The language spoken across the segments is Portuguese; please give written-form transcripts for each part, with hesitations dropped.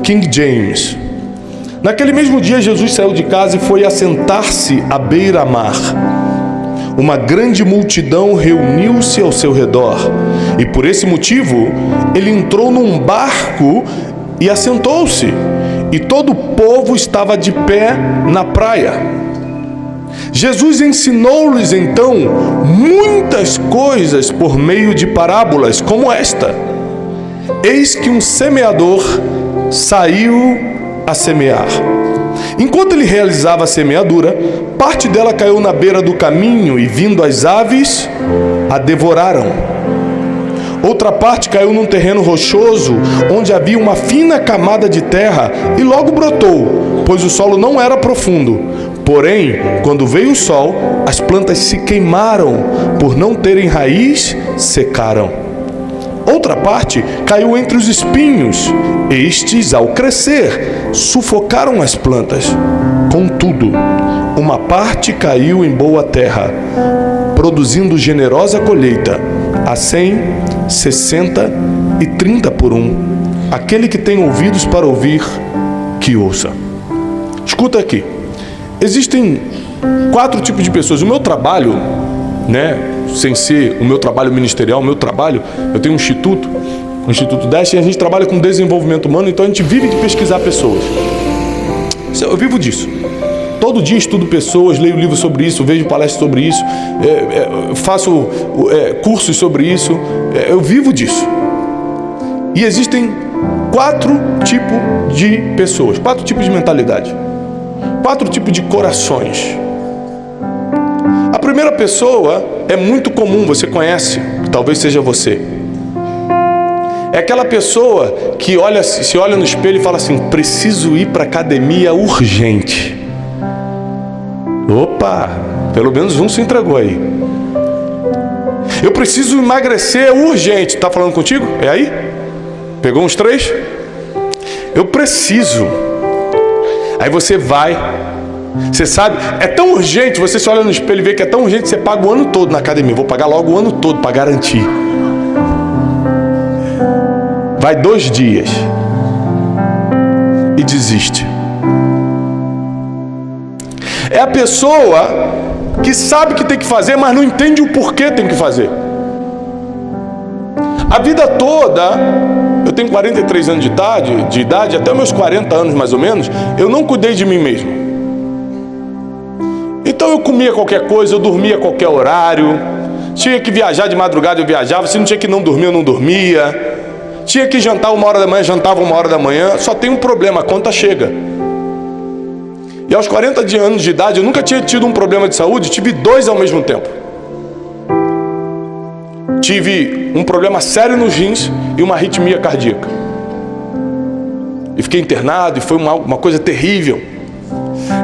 King James. Naquele mesmo dia, Jesus saiu de casa e foi assentar-se à beira-mar. Uma grande multidão reuniu-se ao seu redor, e por esse motivo, ele entrou num barco e assentou-se, e todo o povo estava de pé na praia. Jesus ensinou-lhes então muitas coisas por meio de parábolas, como esta: eis que um semeador saiu a semear. Enquanto ele realizava a semeadura, parte dela caiu na beira do caminho, e vindo as aves, a devoraram. Outra parte caiu num terreno rochoso, onde havia uma fina camada de terra, e logo brotou, pois o solo não era profundo. Porém, quando veio o sol, as plantas se queimaram, por não terem raiz, secaram. Outra parte caiu entre os espinhos. Estes, ao crescer, sufocaram as plantas. Contudo, uma parte caiu em boa terra, produzindo generosa colheita, a 100, 60 e 30 por um. Aquele que tem ouvidos para ouvir, que ouça. Escuta aqui. Existem 4 tipos de pessoas. O meu trabalho, sem ser o meu trabalho ministerial, eu tenho um instituto, o Instituto Dash, e a gente trabalha com desenvolvimento humano, então a gente vive de pesquisar pessoas. Eu vivo disso. Todo dia estudo pessoas, leio livros sobre isso, vejo palestras sobre isso, faço cursos sobre isso, eu vivo disso. E existem 4 tipos de pessoas, 4 tipos de mentalidade, 4 tipos de corações. A primeira pessoa é muito comum, você conhece, talvez seja você. É aquela pessoa que se olha no espelho e fala assim: preciso ir para a academia urgente. Opa, pelo menos um se entregou aí. Eu preciso emagrecer urgente. Está falando contigo? É aí? Pegou uns 3? Eu preciso. Aí você vai. Você sabe, é tão urgente, você se olha no espelho e vê que é tão urgente, você paga o ano todo na academia. Vou pagar logo o ano todo para garantir. Vai 2 dias e desiste. É a pessoa que sabe que tem que fazer, mas não entende o porquê tem que fazer. A vida toda, eu tenho 43 anos de idade, até meus 40 anos mais ou menos, eu não cuidei de mim mesmo. Então eu comia qualquer coisa, eu dormia a qualquer horário, tinha que viajar de madrugada, eu viajava, se não tinha que não dormir, eu não dormia, tinha que jantar 1h da manhã, jantava 1h da manhã. Só tem um problema: a conta chega. E aos 40 anos de idade, eu nunca tinha tido um problema de saúde, tive 2 ao mesmo tempo. Tive um problema sério nos rins e uma arritmia cardíaca. E fiquei internado, e foi uma coisa terrível.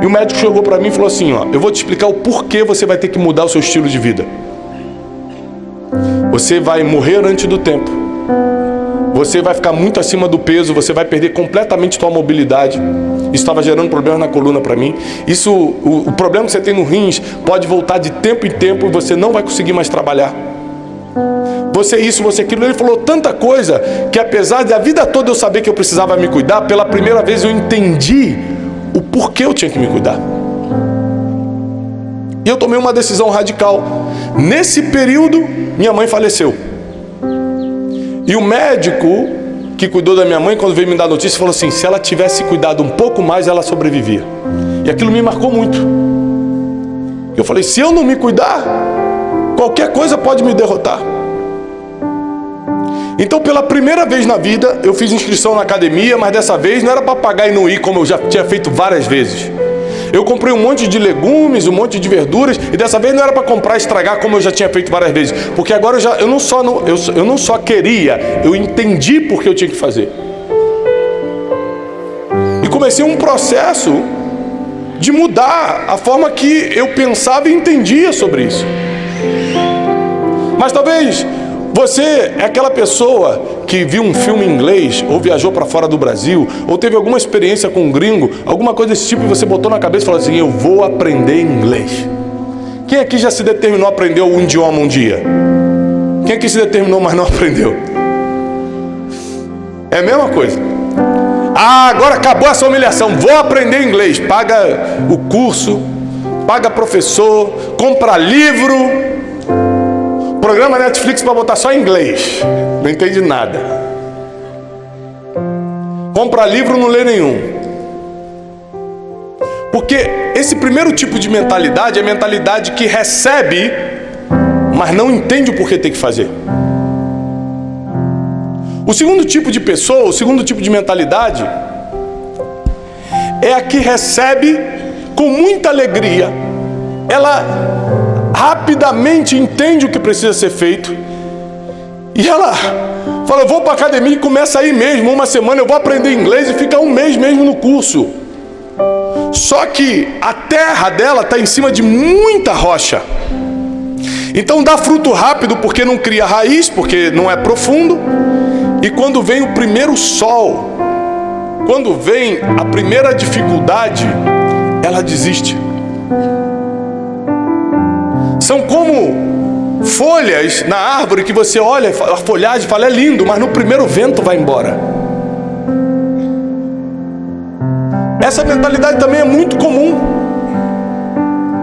E o médico chegou para mim e falou assim: eu vou te explicar o porquê você vai ter que mudar o seu estilo de vida. Você vai morrer antes do tempo. Você vai ficar muito acima do peso, você vai perder completamente sua mobilidade. Isso estava gerando problemas na coluna para mim. O problema que você tem no rins pode voltar de tempo em tempo e você não vai conseguir mais trabalhar. Você isso, você aquilo. Ele falou tanta coisa que, apesar de a vida toda eu saber que eu precisava me cuidar, pela primeira vez eu entendi o porquê eu tinha que me cuidar. E eu tomei uma decisão radical. Nesse período, minha mãe faleceu. E o médico que cuidou da minha mãe, quando veio me dar notícia, falou assim: se ela tivesse cuidado um pouco mais, ela sobrevivia. E aquilo me marcou muito. Eu falei: se eu não me cuidar, qualquer coisa pode me derrotar. Então, pela primeira vez na vida, eu fiz inscrição na academia, mas dessa vez não era para pagar e não ir, como eu já tinha feito várias vezes. Eu comprei um monte de legumes, um monte de verduras, e dessa vez não era para comprar e estragar, como eu já tinha feito várias vezes. Porque agora eu não só queria, eu entendi por que eu tinha que fazer. E comecei um processo de mudar a forma que eu pensava e entendia sobre isso. Mas talvez você é aquela pessoa que viu um filme em inglês, ou viajou para fora do Brasil, ou teve alguma experiência com um gringo, alguma coisa desse tipo, e você botou na cabeça e falou assim: eu vou aprender inglês. Quem aqui já se determinou a aprender um idioma um dia? Quem aqui se determinou, mas não aprendeu? É a mesma coisa. Ah, agora acabou essa humilhação, vou aprender inglês. Paga o curso, paga professor, compra livro, programa Netflix para botar só em inglês, não entende nada. Compra livro, não lê nenhum. Porque esse primeiro tipo de mentalidade é a mentalidade que recebe, mas não entende o porquê tem que fazer. O segundo tipo de pessoa, o segundo tipo de mentalidade é a que recebe com muita alegria. Ela rapidamente entende o que precisa ser feito e ela fala, eu vou para a academia e começa aí mesmo, uma semana eu vou aprender inglês e fica um mês mesmo no curso. Só que a terra dela está em cima de muita rocha. Então dá fruto rápido porque não cria raiz, porque não é profundo. E quando vem o primeiro sol, quando vem a primeira dificuldade, ela desiste. São como folhas na árvore que você olha, a folhagem fala, é lindo, mas no primeiro vento vai embora. Essa mentalidade também é muito comum.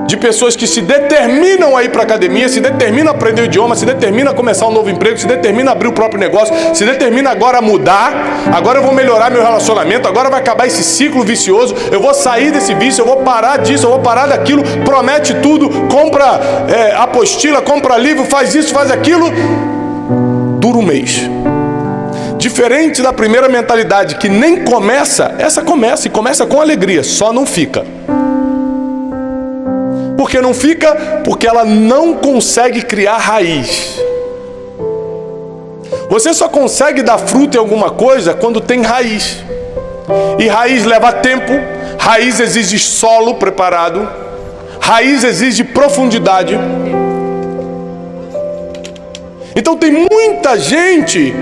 De pessoas que se determinam a ir para a academia, se determinam a aprender o idioma, se determinam a começar um novo emprego, se determinam a abrir o próprio negócio, se determinam agora a mudar, agora eu vou melhorar meu relacionamento, agora vai acabar esse ciclo vicioso, eu vou sair desse vício, eu vou parar disso, eu vou parar daquilo, promete tudo, compra apostila, compra livro, faz isso, faz aquilo, dura um mês. Diferente da primeira mentalidade que nem começa, essa começa e começa com alegria, só não fica. Por que não fica? Porque ela não consegue criar raiz. Você só consegue dar fruto em alguma coisa quando tem raiz. E raiz leva tempo, raiz exige solo preparado, raiz exige profundidade. Então tem muita gente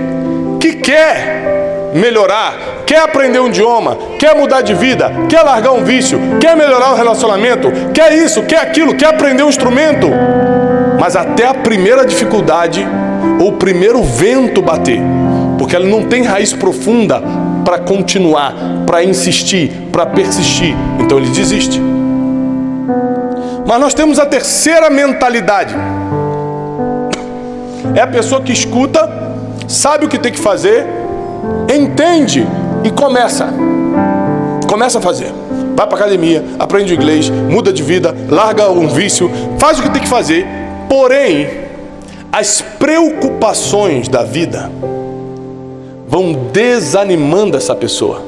que quer melhorar, quer aprender um idioma, quer mudar de vida, quer largar um vício, quer melhorar o relacionamento, quer isso, quer aquilo, quer aprender um instrumento, mas até a primeira dificuldade ou o primeiro vento bater, porque ela não tem raiz profunda para continuar, para insistir, para persistir, então ele desiste. Mas nós temos a terceira mentalidade, é a pessoa que escuta, sabe o que tem que fazer, entende e começa a fazer. Vai para a academia, aprende inglês, muda de vida, larga um vício, faz o que tem que fazer. Porém, as preocupações da vida vão desanimando essa pessoa.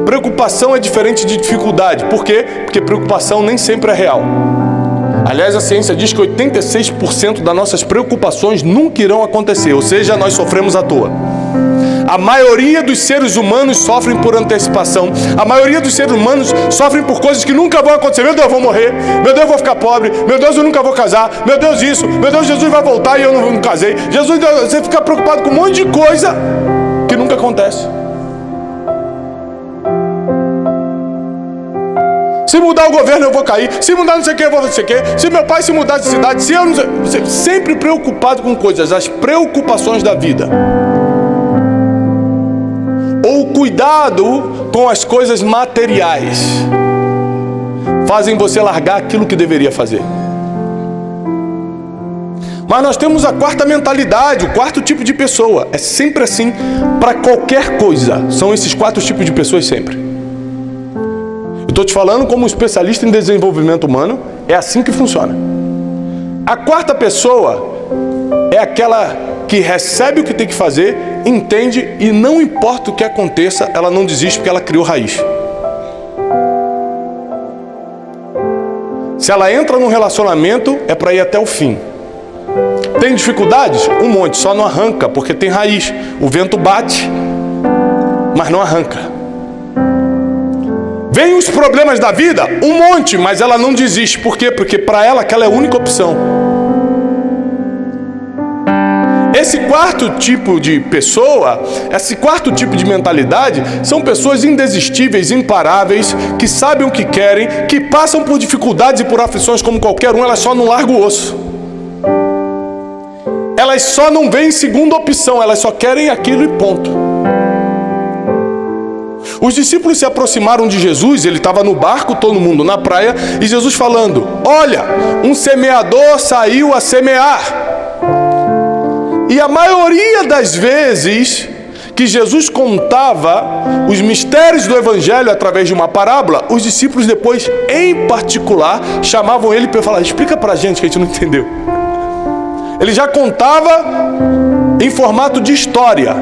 Preocupação é diferente de dificuldade. Por quê? Porque preocupação nem sempre é real. Aliás, a ciência diz que 86% das nossas preocupações nunca irão acontecer, ou seja, nós sofremos à toa. A maioria dos seres humanos sofrem por antecipação. A maioria dos seres humanos sofrem por coisas que nunca vão acontecer. Meu Deus, eu vou morrer. Meu Deus, eu vou ficar pobre. Meu Deus, eu nunca vou casar. Meu Deus, isso. Meu Deus, Jesus vai voltar e eu não casei. Jesus, você fica preocupado com um monte de coisa que nunca acontece. Se mudar o governo eu vou cair, se mudar não sei o que eu vou não sei o que, se meu pai se mudar de cidade, se eu não sei... Você sempre preocupado com coisas, as preocupações da vida. Ou cuidado com as coisas materiais fazem você largar aquilo que deveria fazer. Mas nós temos a quarta mentalidade, o quarto tipo de pessoa. É sempre assim, para qualquer coisa. São esses quatro tipos de pessoas sempre. Estou te falando como um especialista em desenvolvimento humano, é assim que funciona. A quarta pessoa é aquela que recebe o que tem que fazer, entende e não importa o que aconteça, ela não desiste porque ela criou raiz. Se ela entra num relacionamento, é para ir até o fim. Tem dificuldades? Um monte, só não arranca porque tem raiz. O vento bate, mas não arranca. Vem os problemas da vida, um monte, mas ela não desiste. Por quê? Porque para ela aquela é a única opção. Esse quarto tipo de pessoa, esse quarto tipo de mentalidade, são pessoas indesistíveis, imparáveis, que sabem o que querem, que passam por dificuldades e por aflições como qualquer um, elas só não largam o osso. Elas só não veem segunda opção, elas só querem aquilo e ponto. Os discípulos se aproximaram de Jesus, ele estava no barco, todo mundo na praia, e Jesus falando: olha, um semeador saiu a semear. E a maioria das vezes que Jesus contava os mistérios do Evangelho através de uma parábola, os discípulos depois, em particular, chamavam ele para falar: explica para a gente que a gente não entendeu. Ele já contava em formato de história.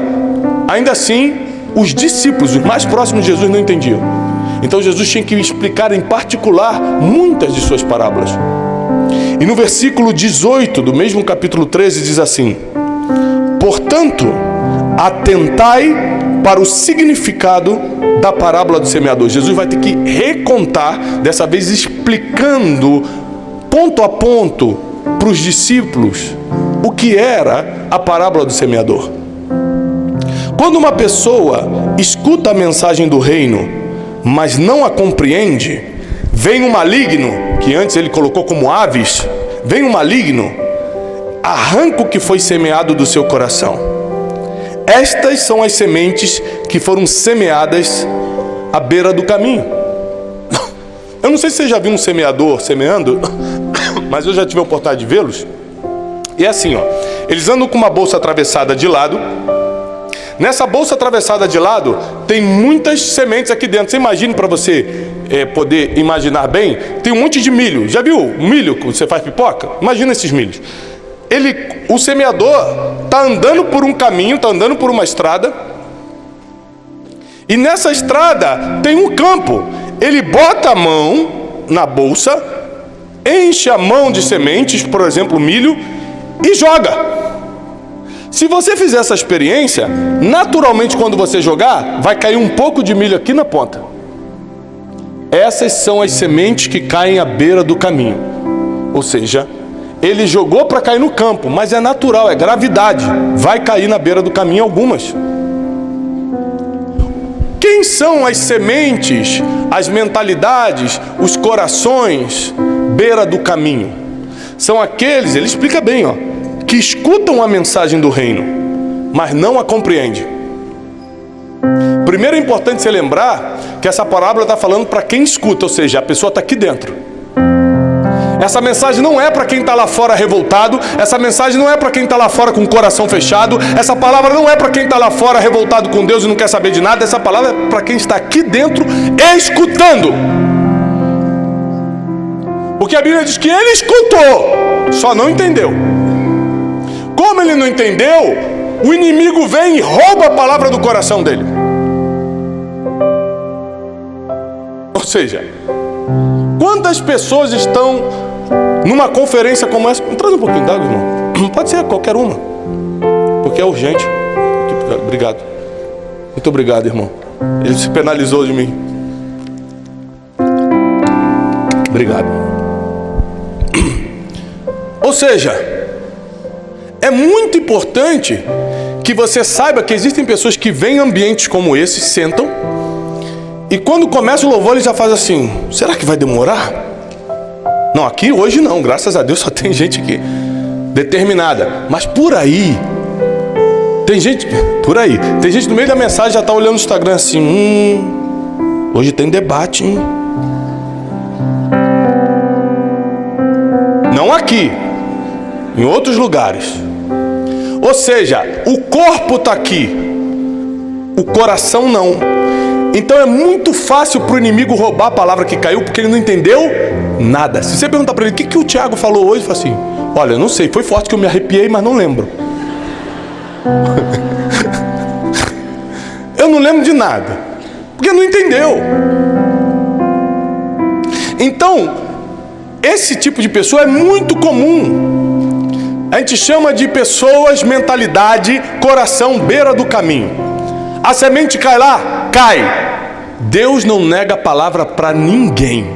Ainda assim, os discípulos, os mais próximos de Jesus, não entendiam. Então Jesus tinha que explicar em particular muitas de suas parábolas. E no versículo 18 do mesmo capítulo 13 diz assim: portanto, atentai para o significado da parábola do semeador. Jesus vai ter que recontar, dessa vez explicando ponto a ponto para os discípulos o que era a parábola do semeador. Quando uma pessoa escuta a mensagem do reino, mas não a compreende, vem um maligno, que antes ele colocou como aves, vem um maligno, arranca o que foi semeado do seu coração. Estas são as sementes que foram semeadas à beira do caminho. Eu não sei se você já viu um semeador semeando, mas eu já tive a oportunidade de vê-los. E é assim, ó, eles andam com uma bolsa atravessada de lado. Nessa bolsa atravessada de lado tem muitas sementes aqui dentro. Você imagine, para você poder imaginar bem, tem um monte de milho. Já viu o milho que você faz pipoca? Imagina esses milhos. O semeador está andando por um caminho, está andando por uma estrada, e nessa estrada tem um campo. Ele bota a mão na bolsa, enche a mão de sementes, por exemplo, milho, e joga. Se você fizer essa experiência, naturalmente quando você jogar, vai cair um pouco de milho aqui na ponta. Essas são as sementes que caem à beira do caminho. Ou seja, ele jogou para cair no campo, mas é natural, é gravidade. Vai cair na beira do caminho algumas. Quem são as sementes, as mentalidades, os corações beira do caminho? São aqueles, ele explica bem, ó, que escutam a mensagem do reino, mas não a compreendem. Primeiro é importante você lembrar que essa parábola está falando para quem escuta, ou seja, a pessoa está aqui dentro. Essa mensagem não é para quem está lá fora revoltado. Essa mensagem não é para quem está lá fora com o coração fechado. Essa palavra não é para quem está lá fora revoltado com Deus e não quer saber de nada. Essa palavra é para quem está aqui dentro escutando. Porque a Bíblia diz que ele escutou, só não entendeu. Como ele não entendeu, o inimigo vem e rouba a palavra do coração dele. Ou seja, quantas pessoas estão numa conferência como essa? Traz um pouquinho d'água, irmão. Pode ser qualquer uma, porque é urgente. Obrigado. Muito obrigado, irmão. Ele se penalizou de mim. Obrigado. Ou seja, é muito importante que você saiba que existem pessoas que vêm em ambientes como esse, sentam, e quando começa o louvor ele já faz assim: será que vai demorar? Não, aqui hoje não, graças a Deus só tem gente aqui determinada. Mas por aí, tem gente no meio da mensagem já está olhando no Instagram assim: hoje tem debate, hein? Não aqui, em outros lugares. Ou seja, o corpo está aqui, o coração não. Então é muito fácil para o inimigo roubar a palavra que caiu, porque ele não entendeu nada. Se você perguntar para ele: o que o Tiago falou hoje? Ele fala assim: olha, não sei, foi forte que eu me arrepiei, mas não lembro. Eu não lembro de nada, porque não entendeu. Então, esse tipo de pessoa é muito comum. A gente chama de pessoas, mentalidade, coração, beira do caminho. A semente cai lá? Cai. Deus não nega a palavra para ninguém.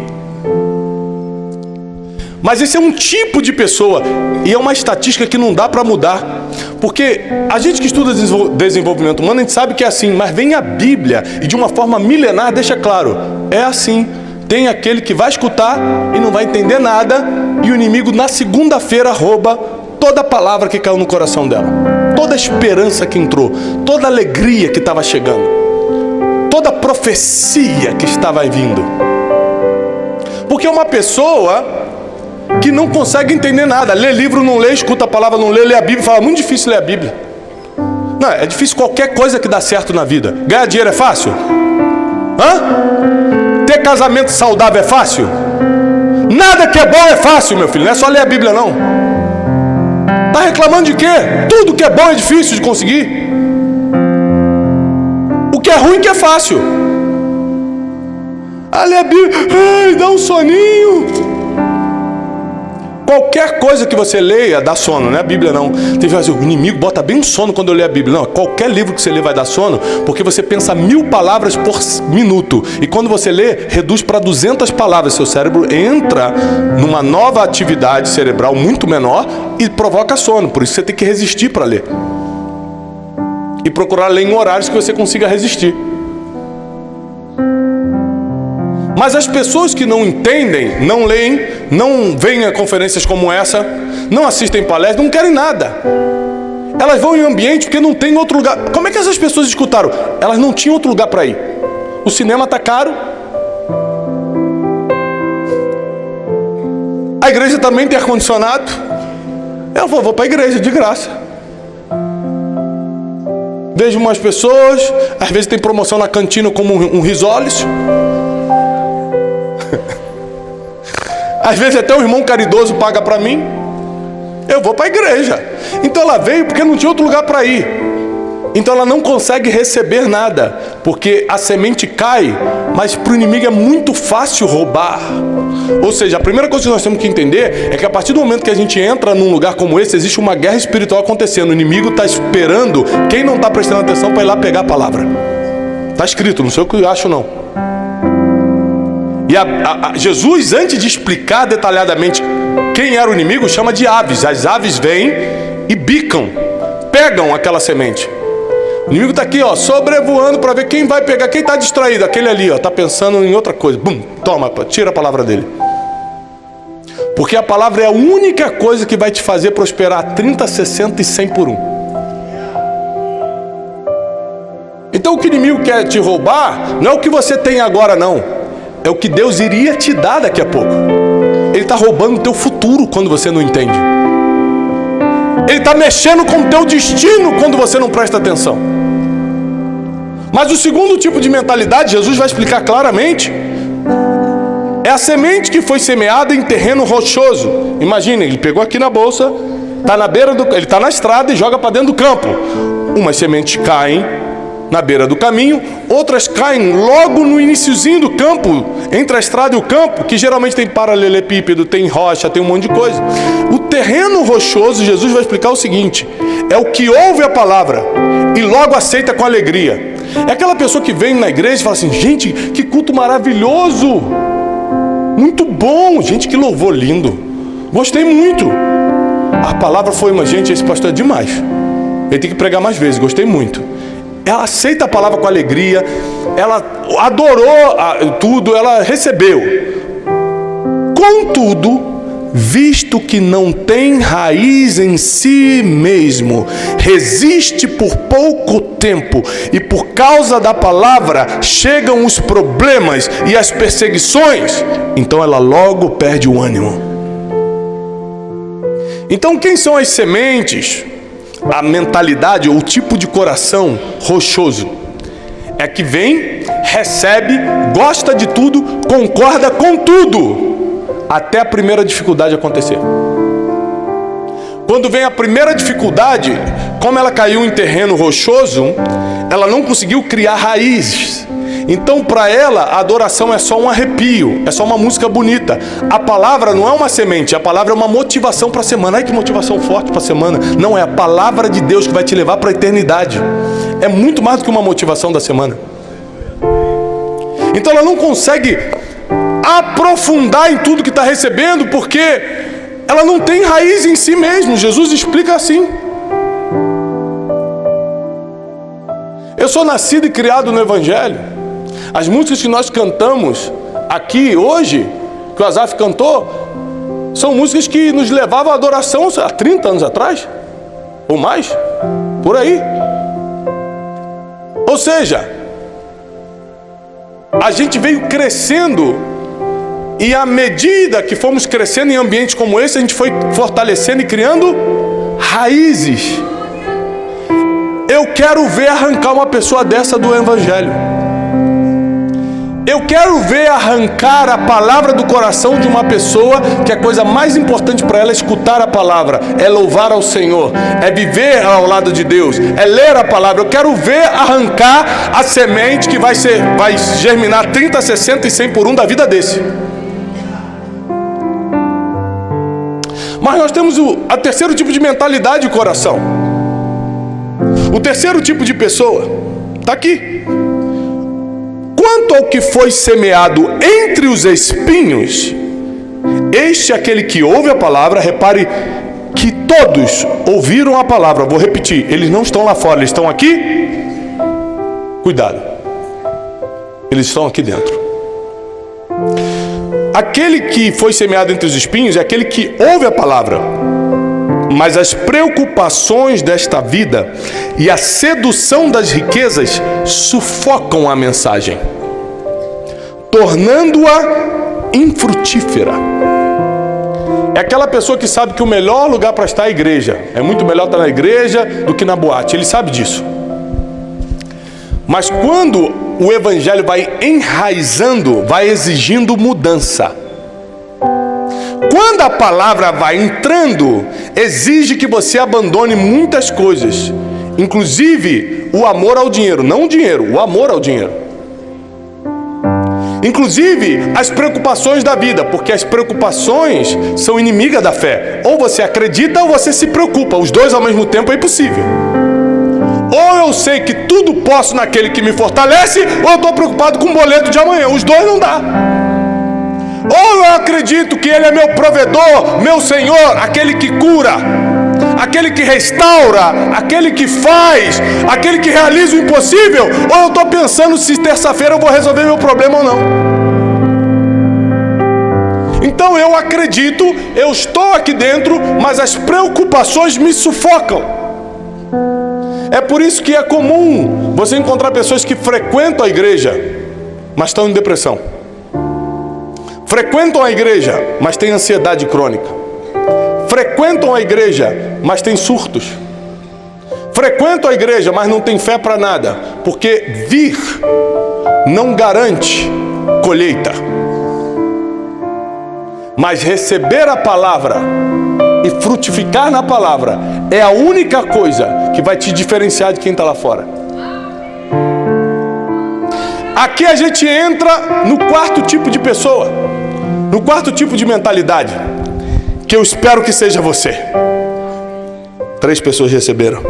Mas esse é um tipo de pessoa, e é uma estatística que não dá para mudar. Porque a gente que estuda desenvolvimento humano, a gente sabe que é assim, mas vem a Bíblia e de uma forma milenar deixa claro: é assim. Tem aquele que vai escutar e não vai entender nada, e o inimigo na segunda-feira rouba toda a palavra que caiu no coração dela, toda a esperança que entrou, toda a alegria que estava chegando, toda a profecia que estava vindo. Porque uma pessoa que não consegue entender nada, lê livro, não lê, escuta a palavra, não lê, lê a Bíblia, fala, muito difícil ler a Bíblia. Não, é difícil qualquer coisa que dá certo na vida. Ganhar dinheiro é fácil? Ter casamento saudável é fácil? Nada que é bom é fácil, meu filho. Não é só ler a Bíblia, não. Tá reclamando de quê? Tudo que é bom é difícil de conseguir. O que é ruim que é fácil. Ler a Bíblia, ai, dá um soninho. Qualquer coisa que você leia dá sono, não é a Bíblia não. Tem que fazer, o inimigo bota bem um sono quando eu ler a Bíblia. Não, qualquer livro que você lê vai dar sono, porque você pensa 1000 palavras por minuto. E quando você lê, reduz para 200 palavras. Seu cérebro entra numa nova atividade cerebral muito menor e provoca sono. Por isso você tem que resistir para ler. E procurar ler em horários que você consiga resistir. Mas as pessoas que não entendem, não leem, não vêm a conferências como essa, não assistem palestras, não querem nada. Elas vão em ambiente porque não tem outro lugar. Como é que essas pessoas escutaram? Elas não tinham outro lugar para ir. O cinema está caro. A igreja também tem ar-condicionado. Eu vou para a igreja de graça. Vejo umas pessoas, às vezes tem promoção na cantina como um risoles. Às vezes até um irmão caridoso paga para mim. Eu vou para a igreja. Então ela veio porque não tinha outro lugar para ir. Então ela não consegue receber nada, porque a semente cai, mas para o inimigo é muito fácil roubar. Ou seja, a primeira coisa que nós temos que entender é que a partir do momento que a gente entra num lugar como esse, existe uma guerra espiritual acontecendo. O inimigo está esperando quem não está prestando atenção para ir lá pegar a palavra. Está escrito, não sei o que eu acho não. E Jesus, antes de explicar detalhadamente quem era o inimigo, chama de aves. As aves vêm e bicam, pegam aquela semente. O inimigo está aqui, sobrevoando para ver quem vai pegar, quem está distraído. Aquele ali, está pensando em outra coisa. Bum, toma, tira a palavra dele. Porque a palavra é a única coisa que vai te fazer prosperar 30, 60 e 100 por 1. Então o que o inimigo quer te roubar não é o que você tem agora, não. É o que Deus iria te dar daqui a pouco. Ele está roubando o teu futuro quando você não entende. Ele está mexendo com o teu destino quando você não presta atenção. Mas o segundo tipo de mentalidade, Jesus vai explicar claramente, é a semente que foi semeada em terreno rochoso. Imagine, ele pegou aqui na bolsa, está na beira ele está na estrada e joga para dentro do campo. Umas sementes caem na beira do caminho, outras caem logo no iniciozinho do campo, entre a estrada e o campo, que geralmente tem paralelepípedo, tem rocha, tem um monte de coisa. O terreno rochoso, Jesus vai explicar o seguinte, é o que ouve a palavra e logo aceita com alegria. É aquela pessoa que vem na igreja e fala assim, gente, que culto maravilhoso, muito bom, gente, que louvor lindo, gostei muito. A palavra foi, mas gente, esse pastor é demais, ele tem que pregar mais vezes, gostei muito. Ela aceita a palavra com alegria, ela adorou tudo, ela recebeu. Contudo, visto que não tem raiz em si mesmo, resiste por pouco tempo, e por causa da palavra chegam os problemas e as perseguições, então ela logo perde o ânimo. Então quem são as sementes? A mentalidade, ou o tipo de coração rochoso, é que vem, recebe, gosta de tudo, concorda com tudo, até a primeira dificuldade acontecer. Quando vem a primeira dificuldade, como ela caiu em terreno rochoso, ela não conseguiu criar raízes. Então para ela a adoração é só um arrepio, é só uma música bonita. A palavra não é uma semente, a palavra é uma motivação para a semana. Ai, que motivação forte para a semana. Não, é a palavra de Deus que vai te levar para a eternidade. É muito mais do que uma motivação da semana. Então ela não consegue aprofundar em tudo que está recebendo, porque ela não tem raiz em si mesmo. Jesus explica assim. Eu sou nascido e criado no Evangelho. As músicas que nós cantamos aqui hoje, que o Asaf cantou, são músicas que nos levavam à adoração há 30 anos atrás, ou mais, por aí. Ou seja, a gente veio crescendo, e à medida que fomos crescendo em ambientes como esse, a gente foi fortalecendo e criando raízes. Eu quero ver arrancar uma pessoa dessa do Evangelho. Eu quero ver arrancar a palavra do coração de uma pessoa que a coisa mais importante para ela é escutar a palavra, é louvar ao Senhor, é viver ao lado de Deus, é ler a palavra. Eu quero ver arrancar a semente que vai germinar 30, 60 e 100 por 1 da vida desse. Mas nós temos o terceiro tipo de mentalidade e coração. O terceiro tipo de pessoa está aqui. Quanto ao que foi semeado entre os espinhos, este é aquele que ouve a palavra. Repare que todos ouviram a palavra. Vou repetir, eles não estão lá fora, eles estão aqui. Cuidado, eles estão aqui dentro. Aquele que foi semeado entre os espinhos é aquele que ouve a palavra, mas as preocupações desta vida e a sedução das riquezas sufocam a mensagem, tornando-a infrutífera. É aquela pessoa que sabe que o melhor lugar para estar é a igreja. É muito melhor estar na igreja do que na boate. Ele sabe disso. Mas quando o evangelho vai enraizando, vai exigindo mudança. Quando a palavra vai entrando, exige que você abandone muitas coisas, inclusive o amor ao dinheiro. Não o dinheiro, o amor ao dinheiro. Inclusive as preocupações da vida, porque as preocupações são inimigas da fé. Ou você acredita ou você se preocupa. Os dois ao mesmo tempo é impossível. Ou eu sei que tudo posso naquele que me fortalece, ou eu estou preocupado com o boleto de amanhã. Os dois não dá. Ou eu acredito que Ele é meu provedor, meu Senhor, aquele que cura, aquele que restaura, aquele que faz, aquele que realiza o impossível. Ou eu estou pensando se terça-feira eu vou resolver meu problema ou não. Então eu acredito, eu estou aqui dentro, mas as preocupações me sufocam. É por isso que é comum você encontrar pessoas que frequentam a igreja, mas estão em depressão. Frequentam a igreja, mas têm ansiedade crônica. Frequentam a igreja, mas têm surtos. Frequentam a igreja, mas não têm fé para nada, porque vir não garante colheita. Mas receber a palavra e frutificar na palavra é a única coisa que vai te diferenciar de quem está lá fora. Aqui a gente entra no quarto tipo de pessoa, no quarto tipo de mentalidade, que eu espero que seja você. 3 pessoas receberam.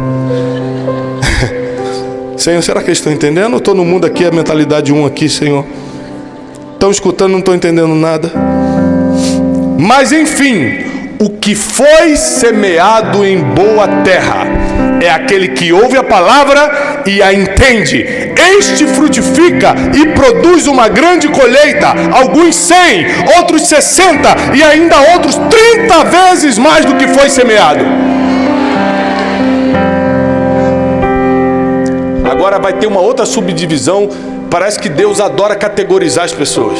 Senhor, será que eles estão entendendo? Eu estou no mundo aqui, a mentalidade 1 aqui, Senhor. Estão escutando, não estão entendendo nada. Mas enfim, o que foi semeado em boa terra é aquele que ouve a palavra e a entende. Este frutifica e produz uma grande colheita, alguns 100, outros 60 e ainda outros 30 vezes mais do que foi semeado. Agora vai ter uma outra subdivisão. Parece que Deus adora categorizar as pessoas.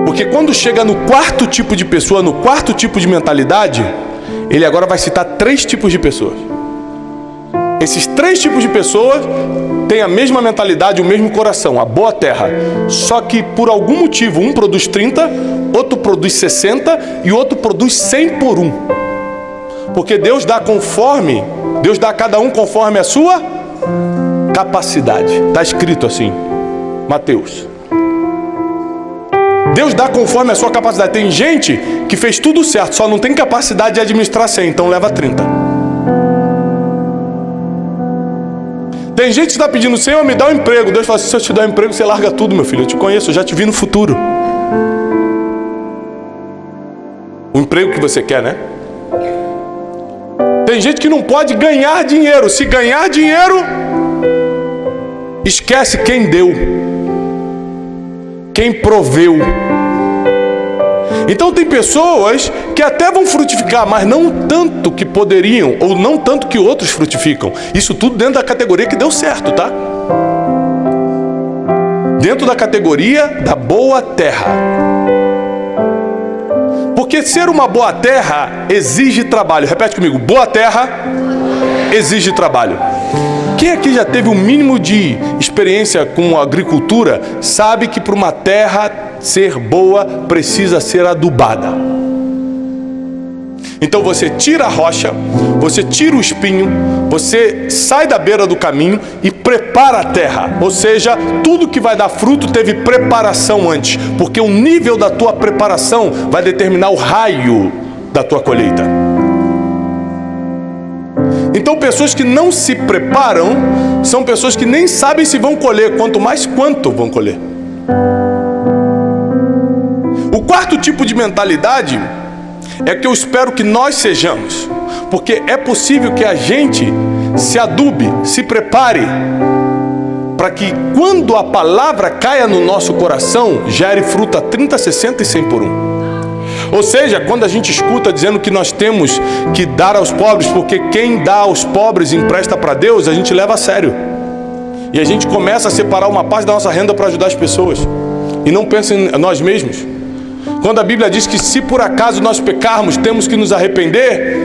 Porque quando chega no quarto tipo de pessoa, no quarto tipo de mentalidade, ele agora vai citar 3 tipos de pessoas. Esses 3 tipos de pessoas têm a mesma mentalidade, o mesmo coração, a boa terra. Só que por algum motivo, um produz 30, outro produz 60 e outro produz 100 por 1. Porque Deus dá a cada um conforme a sua capacidade. Está escrito assim, Mateus. Deus dá conforme a sua capacidade. Tem gente que fez tudo certo, só não tem capacidade de administrar 100, então leva 30. Tem gente que está pedindo, Senhor, me dá um emprego. Deus fala assim, se eu te dar um emprego, você larga tudo, meu filho. Eu te conheço, eu já te vi no futuro. O emprego que você quer, né? Tem gente que não pode ganhar dinheiro. Se ganhar dinheiro, esquece quem deu, quem proveu. Então tem pessoas que até vão frutificar, mas não tanto que poderiam, ou não tanto que outros frutificam. Isso tudo dentro da categoria que deu certo, tá? Dentro da categoria da boa terra. Porque ser uma boa terra exige trabalho. Repete comigo, boa terra exige trabalho. Quem aqui já teve um mínimo de experiência com agricultura sabe que para uma terra ser boa precisa ser adubada. Então você tira a rocha, você tira o espinho, você sai da beira do caminho e prepara a terra. Ou seja, tudo que vai dar fruto teve preparação antes, porque o nível da tua preparação vai determinar o raio da tua colheita. Então pessoas que não se preparam são pessoas que nem sabem se vão colher, quanto mais quanto vão colher. O quarto tipo de mentalidade é que eu espero que nós sejamos, porque é possível que a gente se adube, se prepare, para que quando a palavra caia no nosso coração, gere fruto a 30, 60 e 100 por um. Ou seja, quando a gente escuta dizendo que nós temos que dar aos pobres, porque quem dá aos pobres empresta para Deus, a gente leva a sério. E a gente começa a separar uma parte da nossa renda para ajudar as pessoas. E não pensa em nós mesmos. Quando a Bíblia diz que se por acaso nós pecarmos, temos que nos arrepender,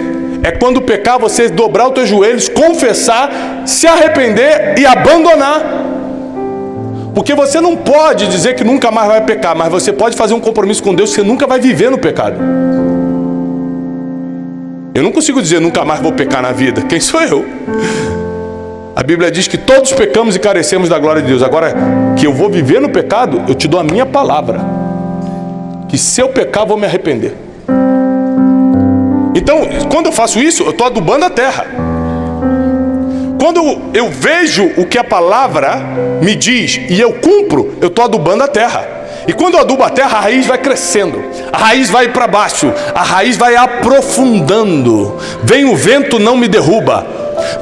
é quando pecar você dobrar os teus joelhos, confessar, se arrepender e abandonar. Porque você não pode dizer que nunca mais vai pecar, mas você pode fazer um compromisso com Deus que você nunca vai viver no pecado. Eu não consigo dizer nunca mais vou pecar na vida. Quem sou eu? A Bíblia diz que todos pecamos e carecemos da glória de Deus. Agora, que eu vou viver no pecado, eu te dou a minha palavra. Que se eu pecar, vou me arrepender. Então, quando eu faço isso, eu estou adubando a terra. Quando eu vejo o que a palavra me diz e eu cumpro, eu estou adubando a terra. E quando eu adubo a terra, a raiz vai crescendo, a raiz vai para baixo, a raiz vai aprofundando. Vem o vento, não me derruba.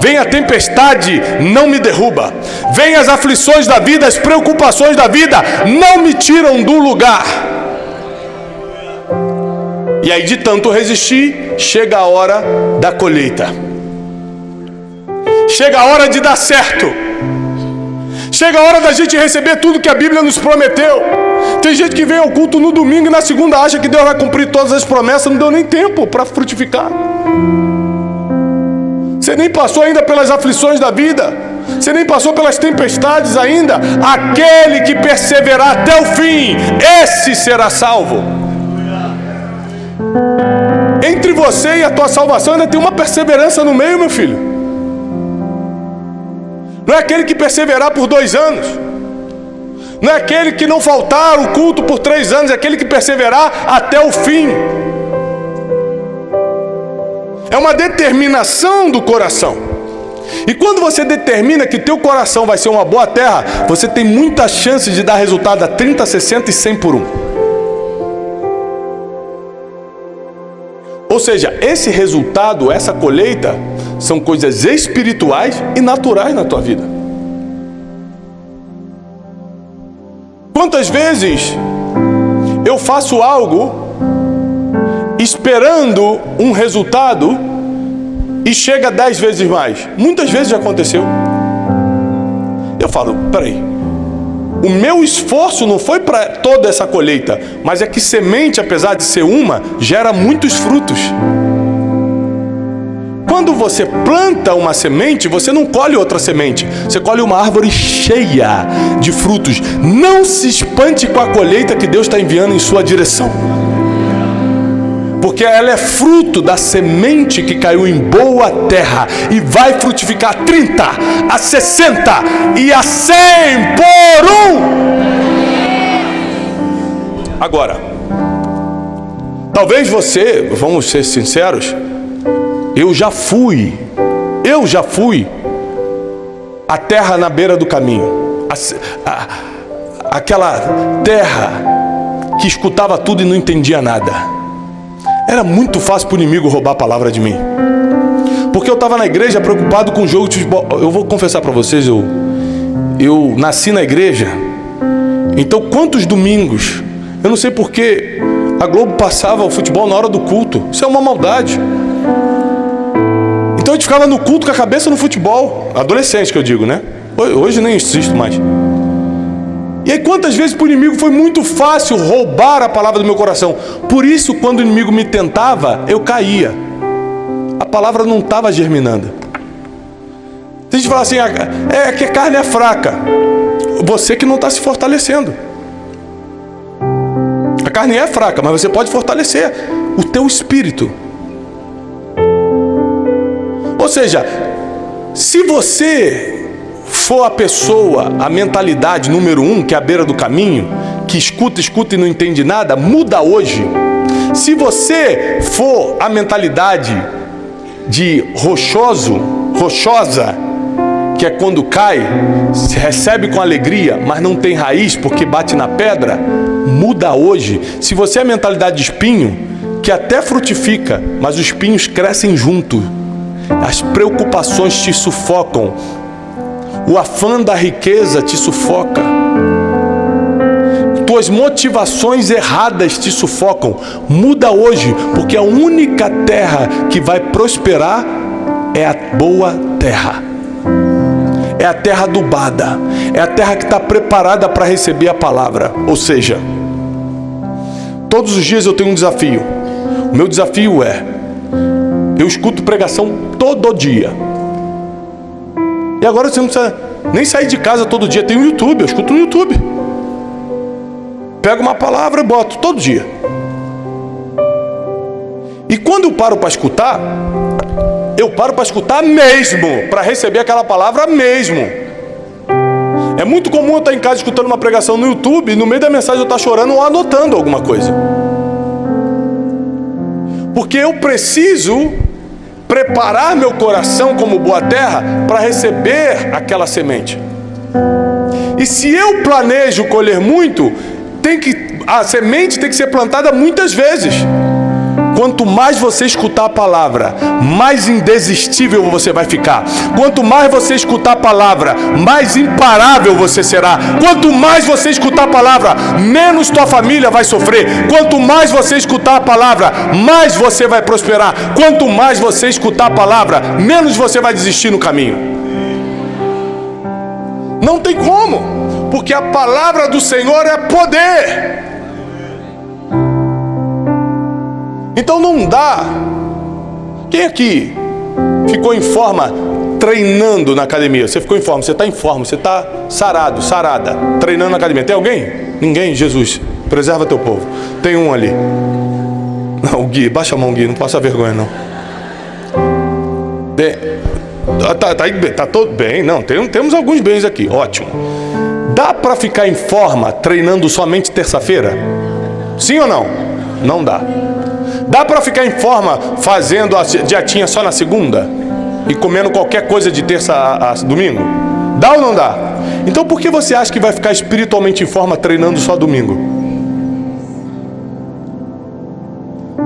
Vem a tempestade, não me derruba. Vem as aflições da vida, as preocupações da vida, não me tiram do lugar. E aí, de tanto resistir, chega a hora da colheita. Chega a hora de dar certo. Chega a hora da gente receber tudo que a Bíblia nos prometeu. Tem gente que vem ao culto no domingo e na segunda acha que Deus vai cumprir todas as promessas. Não deu nem tempo para frutificar. Você nem passou ainda pelas aflições da vida. Você nem passou pelas tempestades ainda. Aquele que perseverar até o fim, esse será salvo. Entre você e a tua salvação ainda tem uma perseverança no meio, meu filho. Não é aquele que perseverar por 2 anos. Não é aquele que não faltar o culto por 3 anos. É aquele que perseverar até o fim. É uma determinação do coração. E quando você determina que teu coração vai ser uma boa terra, você tem muita chance de dar resultado a 30, 60 e 100 por um. Ou seja, esse resultado, essa colheita, são coisas espirituais e naturais na tua vida. Quantas vezes eu faço algo esperando um resultado e chega 10 vezes mais? Muitas vezes já aconteceu. Eu falo, peraí, o meu esforço não foi para toda essa colheita, mas é que semente, apesar de ser uma, gera muitos frutos. Quando você planta uma semente, você não colhe outra semente, você colhe uma árvore cheia de frutos. Não se espante com a colheita que Deus está enviando em sua direção, porque ela é fruto da semente que caiu em boa terra e vai frutificar 30, a 60 e a 100 por um. Agora, talvez você, vamos ser sinceros, eu já fui a terra na beira do caminho, aquela terra que escutava tudo e não entendia nada. Era muito fácil para o inimigo roubar a palavra de mim, porque eu estava na igreja preocupado com o jogo de futebol. Eu vou confessar para vocês, eu nasci na igreja, então quantos domingos, eu não sei porque A Globo passava o futebol na hora do culto. Isso é uma maldade. Então a gente ficava no culto com a cabeça no futebol. Adolescente que eu digo, né? Hoje nem assisto mais. E aí quantas vezes para o inimigo foi muito fácil roubar a palavra do meu coração. Por isso, quando o inimigo me tentava, eu caía. A palavra não estava germinando. Tem gente que fala assim, que a carne é fraca. Você que não está se fortalecendo. A carne é fraca, mas você pode fortalecer o teu espírito. Ou seja, se você for a pessoa, a mentalidade número 1, que é a beira do caminho, que escuta e não entende nada, muda hoje. Se você for a mentalidade de rochosa, que é quando cai, se recebe com alegria, mas não tem raiz porque bate na pedra, muda hoje. Se você é a mentalidade de espinho, que até frutifica, mas os espinhos crescem junto, as preocupações te sufocam, o afã da riqueza te sufoca, tuas motivações erradas te sufocam. Muda hoje, porque a única terra que vai prosperar é a boa terra. É a terra adubada, é a terra que está preparada para receber a palavra. Ou seja, todos os dias eu tenho um desafio. O meu desafio é, eu escuto pregação todo dia. E agora você não precisa nem sair de casa todo dia. Tem o YouTube, eu escuto no YouTube. Pego uma palavra e boto todo dia. E quando eu paro para escutar, eu paro para escutar mesmo, para receber aquela palavra mesmo. É muito comum eu estar em casa escutando uma pregação no YouTube e no meio da mensagem eu estar chorando ou anotando alguma coisa. Porque eu preciso preparar meu coração como boa terra para receber aquela semente. E se eu planejo colher muito, a semente tem que ser plantada muitas vezes. Quanto mais você escutar a palavra, mais indesistível você vai ficar. Quanto mais você escutar a palavra, mais imparável você será. Quanto mais você escutar a palavra, menos tua família vai sofrer. Quanto mais você escutar a palavra, mais você vai prosperar. Quanto mais você escutar a palavra, menos você vai desistir no caminho. Não tem como, porque a palavra do Senhor é poder. Então não dá. Quem aqui ficou em forma treinando na academia? Você ficou em forma, você está em forma, você está sarado, sarada, treinando na academia. Tem alguém? Ninguém? Jesus, preserva teu povo. Tem um ali. Não, o Gui, baixa a mão, Gui, não passa vergonha não. Tá todo bem, não, temos alguns bens aqui, ótimo. Dá para ficar em forma treinando somente terça-feira? Sim ou não? Não dá. Dá para ficar em forma fazendo a dietinha só na segunda? E comendo qualquer coisa de terça a domingo? Dá ou não dá? Então por que você acha que vai ficar espiritualmente em forma treinando só domingo?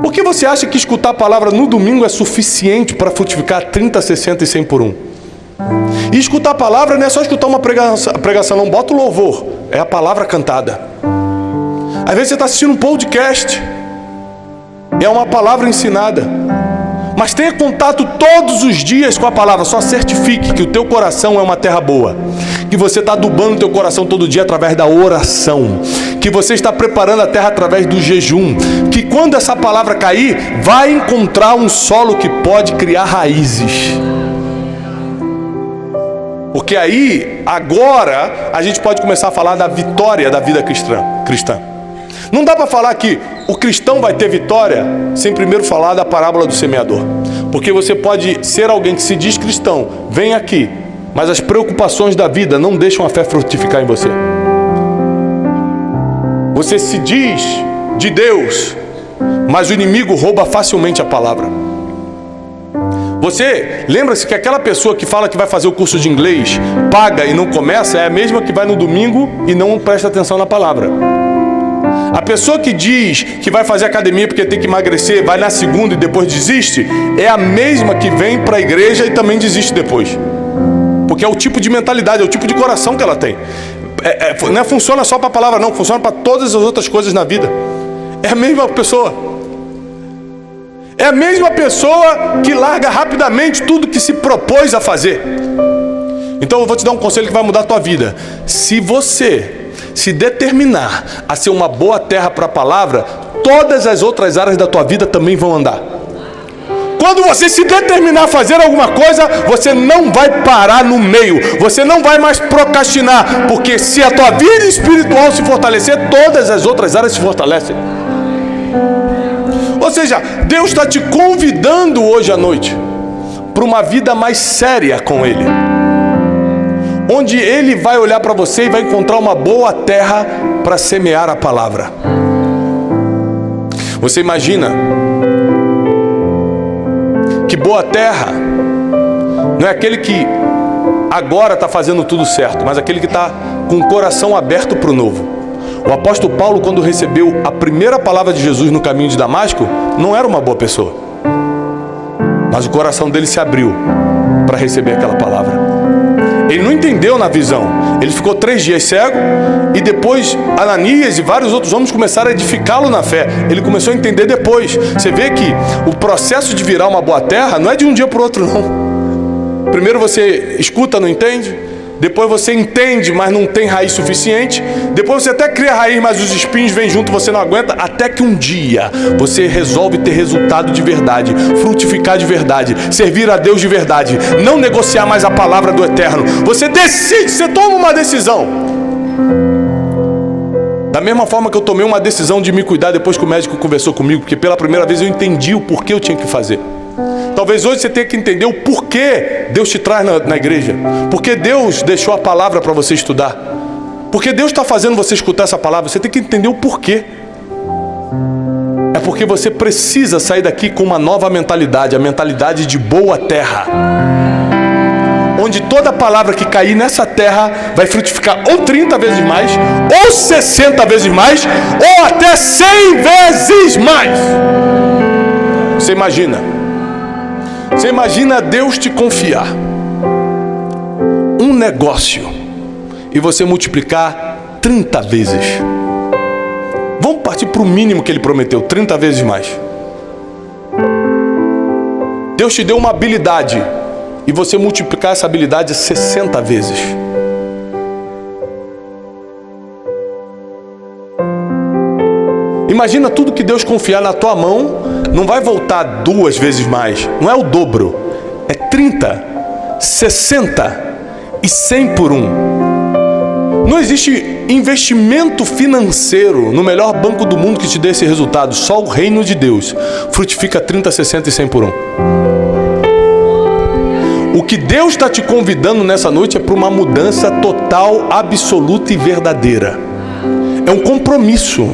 Por que você acha que escutar a palavra no domingo é suficiente para frutificar 30, 60 e 100 por 1? E escutar a palavra não é só escutar uma pregação, não, bota o louvor. É a palavra cantada. Às vezes você está assistindo um podcast, é uma palavra ensinada, mas tenha contato todos os dias com a palavra. Só certifique que o teu coração é uma terra boa, que você está adubando o teu coração todo dia através da oração, que você está preparando a terra através do jejum, que quando essa palavra cair, vai encontrar um solo que pode criar raízes. Porque aí, agora, a gente pode começar a falar da vitória da vida cristã. Não dá para falar que o cristão vai ter vitória sem primeiro falar da parábola do semeador. Porque você pode ser alguém que se diz cristão, vem aqui, mas as preocupações da vida não deixam a fé frutificar em você. Você se diz de Deus, mas o inimigo rouba facilmente a palavra. Você lembra-se que aquela pessoa que fala que vai fazer o curso de inglês, paga e não começa, é a mesma que vai no domingo e não presta atenção na palavra. A pessoa que diz que vai fazer academia porque tem que emagrecer, vai na segunda e depois desiste, é a mesma que vem para a igreja e também desiste depois. Porque é o tipo de mentalidade, é o tipo de coração que ela tem. Não funciona só para a palavra não, funciona para todas as outras coisas na vida. É a mesma pessoa. É a mesma pessoa que larga rapidamente tudo que se propôs a fazer. Então eu vou te dar um conselho que vai mudar a tua vida. Se você se determinar a ser uma boa terra para a palavra, todas as outras áreas da tua vida também vão andar. Quando você se determinar a fazer alguma coisa, você não vai parar no meio, você não vai mais procrastinar, porque se a tua vida espiritual se fortalecer, todas as outras áreas se fortalecem. Ou seja, Deus está te convidando hoje à noite para uma vida mais séria com Ele, onde Ele vai olhar para você e vai encontrar uma boa terra para semear a palavra. Você imagina que boa terra não é aquele que agora está fazendo tudo certo, mas aquele que está com o coração aberto para o novo. O apóstolo Paulo, quando recebeu a primeira palavra de Jesus no caminho de Damasco, não era uma boa pessoa, mas o coração dele se abriu para receber aquela palavra. Ele não entendeu na visão, ele ficou 3 dias cego, e depois Ananias e vários outros homens começaram a edificá-lo na fé. Ele começou a entender depois. Você vê que o processo de virar uma boa terra não é de um dia para o outro, não. Primeiro você escuta, não entende. Depois você entende, mas não tem raiz suficiente. Depois você até cria raiz, mas os espinhos vêm junto, você não aguenta. Até que um dia você resolve ter resultado de verdade, frutificar de verdade, servir a Deus de verdade, não negociar mais a palavra do eterno. Você decide, você toma uma decisão. Da mesma forma que eu tomei uma decisão de me cuidar depois que o médico conversou comigo, porque pela primeira vez eu entendi o porquê eu tinha que fazer. Talvez hoje você tenha que entender o porquê Deus te traz na igreja. Porque Deus deixou a palavra para você estudar. Porque Deus está fazendo você escutar essa palavra. Você tem que entender o porquê. É porque você precisa sair daqui com uma nova mentalidade. A mentalidade de boa terra, onde toda palavra que cair nessa terra vai frutificar ou 30 vezes mais, ou 60 vezes mais, ou até 100 vezes mais. Você imagina Deus te confiar um negócio e você multiplicar 30 vezes. Vamos partir para o mínimo que Ele prometeu, 30 vezes mais. Deus te deu uma habilidade e você multiplicar essa habilidade 60 vezes. Imagina tudo que Deus confiar na tua mão, não vai voltar 2 vezes mais. Não é o dobro, é 30, 60 e 100 por 1. Não existe investimento financeiro no melhor banco do mundo que te dê esse resultado. Só o reino de Deus frutifica 30, 60 e 100 por 1. O que Deus está te convidando nessa noite é para uma mudança total, absoluta e verdadeira. É um compromisso.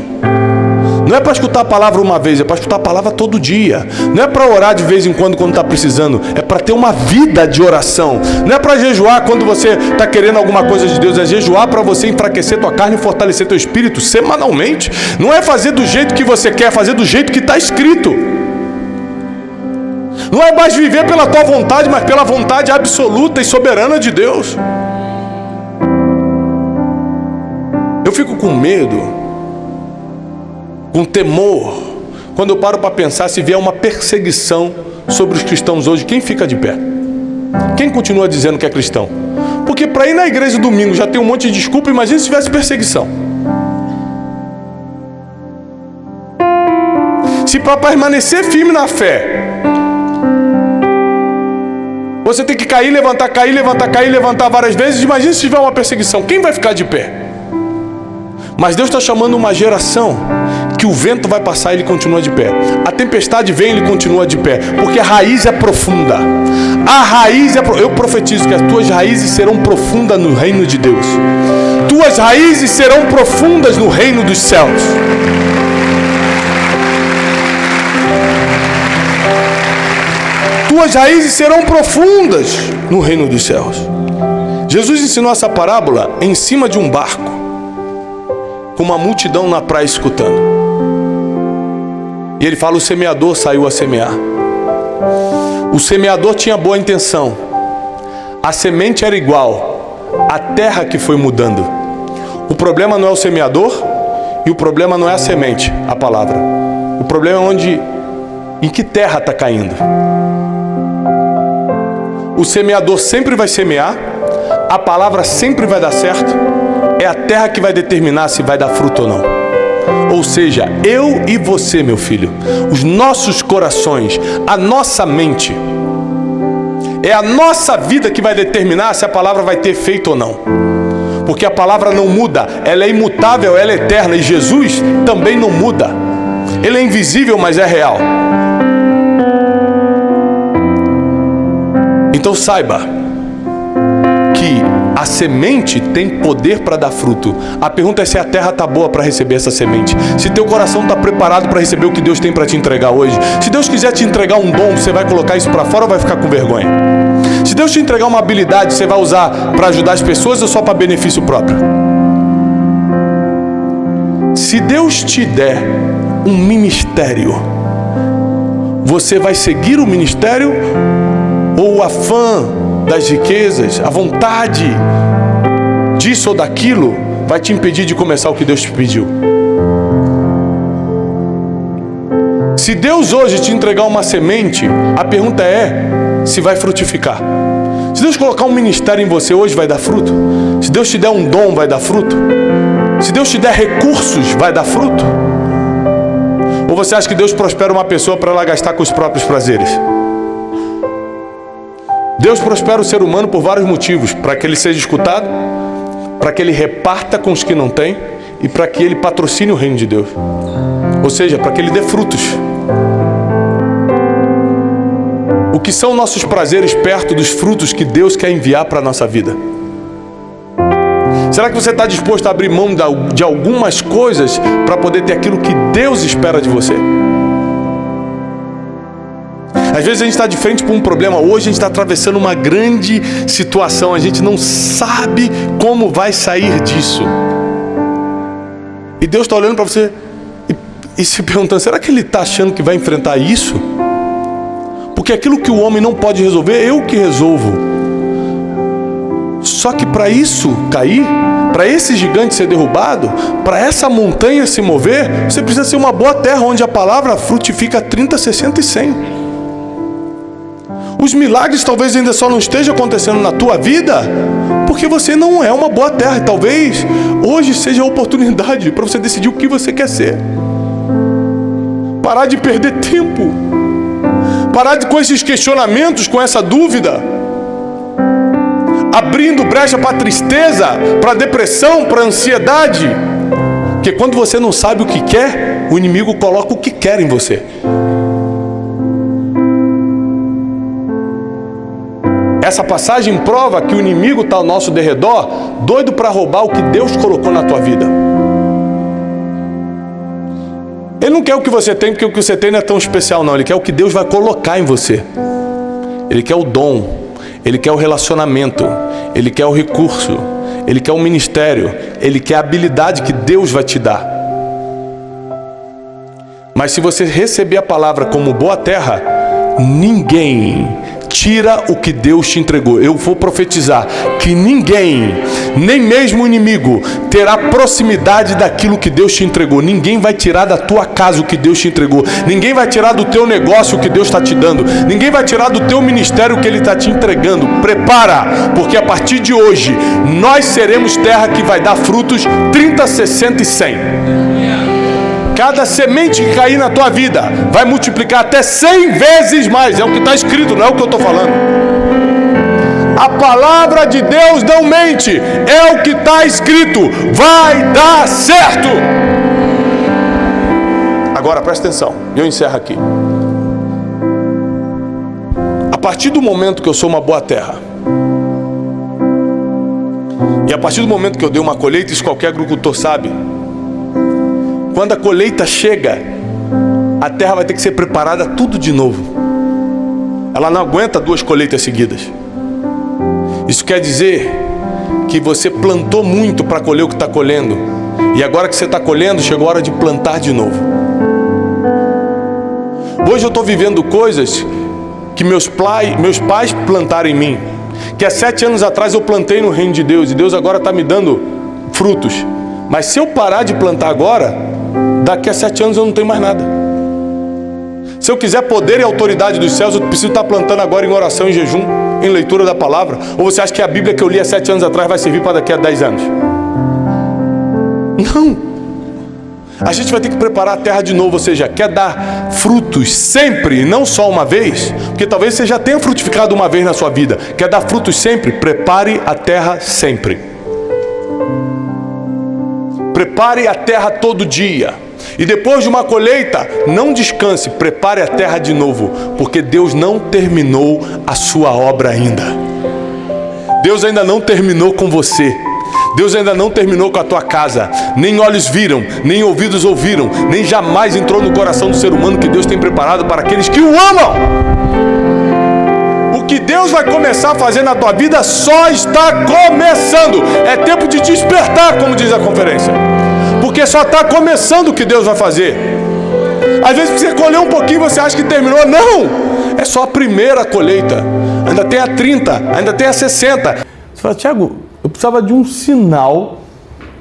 Não é para escutar a palavra uma vez, é para escutar a palavra todo dia. Não é para orar de vez em quando está precisando, é para ter uma vida de oração. Não é para jejuar quando você está querendo alguma coisa de Deus, é jejuar para você enfraquecer tua carne e fortalecer teu espírito semanalmente. Não é fazer do jeito que você quer, é fazer do jeito que está escrito. Não é mais viver pela tua vontade, mas pela vontade absoluta e soberana de Deus. Eu fico com medo, com temor, quando eu paro para pensar se vier uma perseguição sobre os cristãos hoje, quem fica de pé? Quem continua dizendo que é cristão? Porque para ir na igreja domingo já tem um monte de desculpa, imagina se tivesse perseguição. Se para permanecer firme na fé, você tem que cair, levantar, cair, levantar, cair, levantar várias vezes, imagina se tiver uma perseguição, quem vai ficar de pé? Mas Deus está chamando uma geração que o vento vai passar e ele continua de pé. A tempestade vem e ele continua de pé. Porque a raiz é profunda. A raiz é... Eu profetizo que as tuas raízes serão profundas no reino de Deus. Tuas raízes serão profundas no reino dos céus. Tuas raízes serão profundas no reino dos céus. Jesus ensinou essa parábola em cima de um barco, com uma multidão na praia escutando. E ele fala: o semeador saiu a semear. O semeador tinha boa intenção. A semente era igual à terra que foi mudando. O problema não é o semeador E o problema não é a semente, a palavra. O problema é em que terra está caindo. O semeador sempre vai semear, a palavra sempre vai dar certo, é a terra que vai determinar se vai dar fruto ou não. Ou seja, eu e você, meu filho, os nossos corações, a nossa mente, é a nossa vida que vai determinar se a palavra vai ter efeito ou não. Porque a palavra não muda, ela é imutável, ela é eterna, e Jesus também não muda. Ele é invisível, mas é real. Então saiba que a semente tem poder para dar fruto. A pergunta é se a terra está boa para receber essa semente. Se teu coração está preparado para receber o que Deus tem para te entregar hoje. Se Deus quiser te entregar um dom, você vai colocar isso para fora ou vai ficar com vergonha? Se Deus te entregar uma habilidade, você vai usar para ajudar as pessoas ou só para benefício próprio? Se Deus te der um ministério, você vai seguir o ministério ou o afã das riquezas, a vontade disso ou daquilo vai te impedir de começar o que Deus te pediu? Se Deus hoje te entregar uma semente, a pergunta é se vai frutificar. Se Deus colocar um ministério em você hoje, vai dar fruto? Se Deus te der um dom, vai dar fruto? Se Deus te der recursos, vai dar fruto? Ou você acha que Deus prospera uma pessoa para ela gastar com os próprios prazeres? Deus prospera o ser humano por vários motivos: para que ele seja escutado, para que ele reparta com os que não têm e para que ele patrocine o reino de Deus. Ou seja, para que ele dê frutos. O que são nossos prazeres perto dos frutos que Deus quer enviar para a nossa vida? Será que você está disposto a abrir mão de algumas coisas para poder ter aquilo que Deus espera de você? Às vezes a gente está de frente para um problema. Hoje a gente está atravessando uma grande situação. A gente não sabe como vai sair disso. E Deus está olhando para você e se perguntando: será que Ele está achando que vai enfrentar isso? Porque aquilo que o homem não pode resolver, eu que resolvo. Só que para isso cair, para esse gigante ser derrubado, para essa montanha se mover, você precisa ser uma boa terra onde a palavra frutifica 30, 60 e 100. Os milagres talvez ainda só não estejam acontecendo na tua vida porque você não é uma boa terra. E talvez hoje seja a oportunidade para você decidir o que você quer ser. Parar de perder tempo. Parar com esses questionamentos, com essa dúvida. Abrindo brecha para a tristeza, para a depressão, para a ansiedade. Porque quando você não sabe o que quer, o inimigo coloca o que quer em você. Essa passagem prova que o inimigo está ao nosso derredor, doido para roubar o que Deus colocou na tua vida. Ele não quer o que você tem, porque o que você tem não é tão especial não. Ele quer o que Deus vai colocar em você. Ele quer o dom, Ele quer o relacionamento, Ele quer o recurso, Ele quer o ministério, Ele quer a habilidade que Deus vai te dar. Mas se você receber a palavra como boa terra, ninguém tira o que Deus te entregou. Eu vou profetizar que ninguém, nem mesmo o inimigo, terá proximidade daquilo que Deus te entregou. Ninguém vai tirar da tua casa o que Deus te entregou. Ninguém vai tirar do teu negócio o que Deus está te dando. Ninguém vai tirar do teu ministério o que Ele está te entregando. Prepara, porque a partir de hoje nós seremos terra que vai dar frutos 30, 60 e 100. Cada semente que cair na tua vida vai multiplicar até 100 vezes mais. É o que está escrito, não é o que eu estou falando. A palavra de Deus não mente. É o que está escrito. Vai dar certo. Agora presta atenção, eu encerro aqui. A partir do momento que eu sou uma boa terra, e a partir do momento que eu dei uma colheita, isso qualquer agricultor sabe. Quando a colheita chega, a terra vai ter que ser preparada tudo de novo. Ela não aguenta 2 colheitas seguidas. Isso quer dizer que você plantou muito para colher o que está colhendo. E agora que você está colhendo, chegou a hora de plantar de novo. Hoje eu estou vivendo coisas que meus pais plantaram em mim. Que há 7 anos atrás eu plantei no reino de Deus. E Deus agora está me dando frutos. Mas se eu parar de plantar agora, daqui a 7 anos eu não tenho mais nada. Se eu quiser poder e autoridade dos céus, eu preciso estar plantando agora em oração, em jejum, em leitura da palavra. Ou você acha que a Bíblia que eu li há 7 anos atrás vai servir para daqui a 10 anos? Não. A gente vai ter que preparar a terra de novo, ou seja, quer dar frutos sempre, não só uma vez, porque talvez você já tenha frutificado uma vez na sua vida. Quer dar frutos sempre? Prepare a terra sempre. Prepare a terra todo dia. E depois de uma colheita, não descanse, prepare a terra de novo, porque Deus não terminou a sua obra ainda. Deus ainda não terminou com você. Deus ainda não terminou com a tua casa. Nem olhos viram, nem ouvidos ouviram, nem jamais entrou no coração do ser humano que Deus tem preparado para aqueles que o amam. O que Deus vai começar a fazer na tua vida só está começando. É tempo de despertar, como diz a conferência. Porque só está começando o que Deus vai fazer. Às vezes você colheu um pouquinho, você acha que terminou. Não! É só a primeira colheita. Ainda tem a 30, ainda tem a 60. Você fala, Tiago, eu precisava de um sinal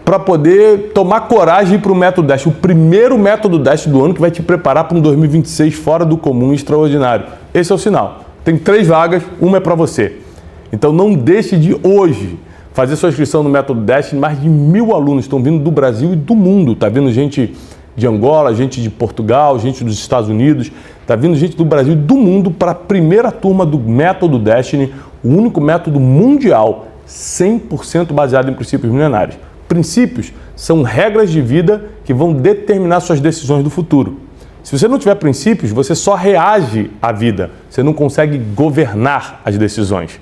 para poder tomar coragem e ir para o método Dash. O primeiro método Dash do ano que vai te preparar para um 2026 fora do comum e extraordinário. Esse é o sinal. Tem 3 vagas, uma é para você. Então não deixe de hoje fazer sua inscrição no método Dash. Mais de 1000 alunos estão vindo do Brasil e do mundo. Está vindo gente de Angola, gente de Portugal, gente dos Estados Unidos. Está vindo gente do Brasil e do mundo para a primeira turma do método Destiny, o único método mundial 100% baseado em princípios milenares. Princípios são regras de vida que vão determinar suas decisões do futuro. Se você não tiver princípios, você só reage à vida. Você não consegue governar as decisões.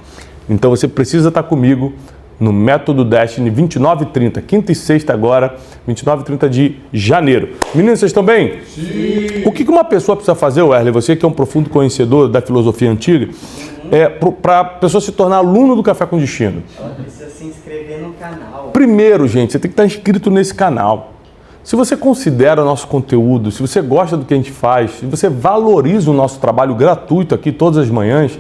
Então você precisa estar comigo no Método Destiny, 29 e 30, quinta e sexta agora, 29 e 30 de janeiro. Meninos, vocês estão bem? Sim. O que uma pessoa precisa fazer, Wesley, você que é um profundo conhecedor da filosofia antiga, para a pessoa se tornar aluno do Café com Destino? Ela precisa se inscrever no canal. Primeiro, gente, você tem que estar inscrito nesse canal. Se você considera o nosso conteúdo, se você gosta do que a gente faz, se você valoriza o nosso trabalho gratuito aqui todas as manhãs,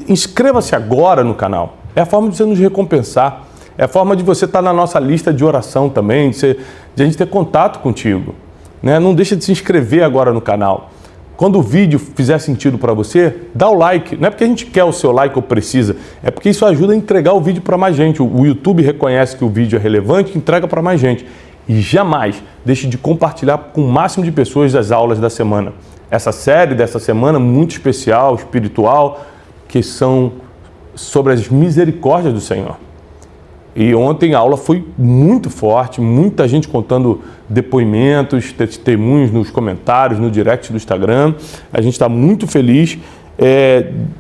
inscreva-se agora no canal. É a forma de você nos recompensar. É a forma de você estar na nossa lista de oração também, de a gente ter contato contigo. Né? Não deixa de se inscrever agora no canal. Quando o vídeo fizer sentido para você, dá o like. Não é porque a gente quer o seu like ou precisa, é porque isso ajuda a entregar o vídeo para mais gente. O YouTube reconhece que o vídeo é relevante e entrega para mais gente. E jamais deixe de compartilhar com o máximo de pessoas as aulas da semana. Essa série dessa semana, muito especial, espiritual, que são sobre as misericórdias do Senhor. E ontem a aula foi muito forte, muita gente contando depoimentos, testemunhos nos comentários, no direct do Instagram. A gente está muito feliz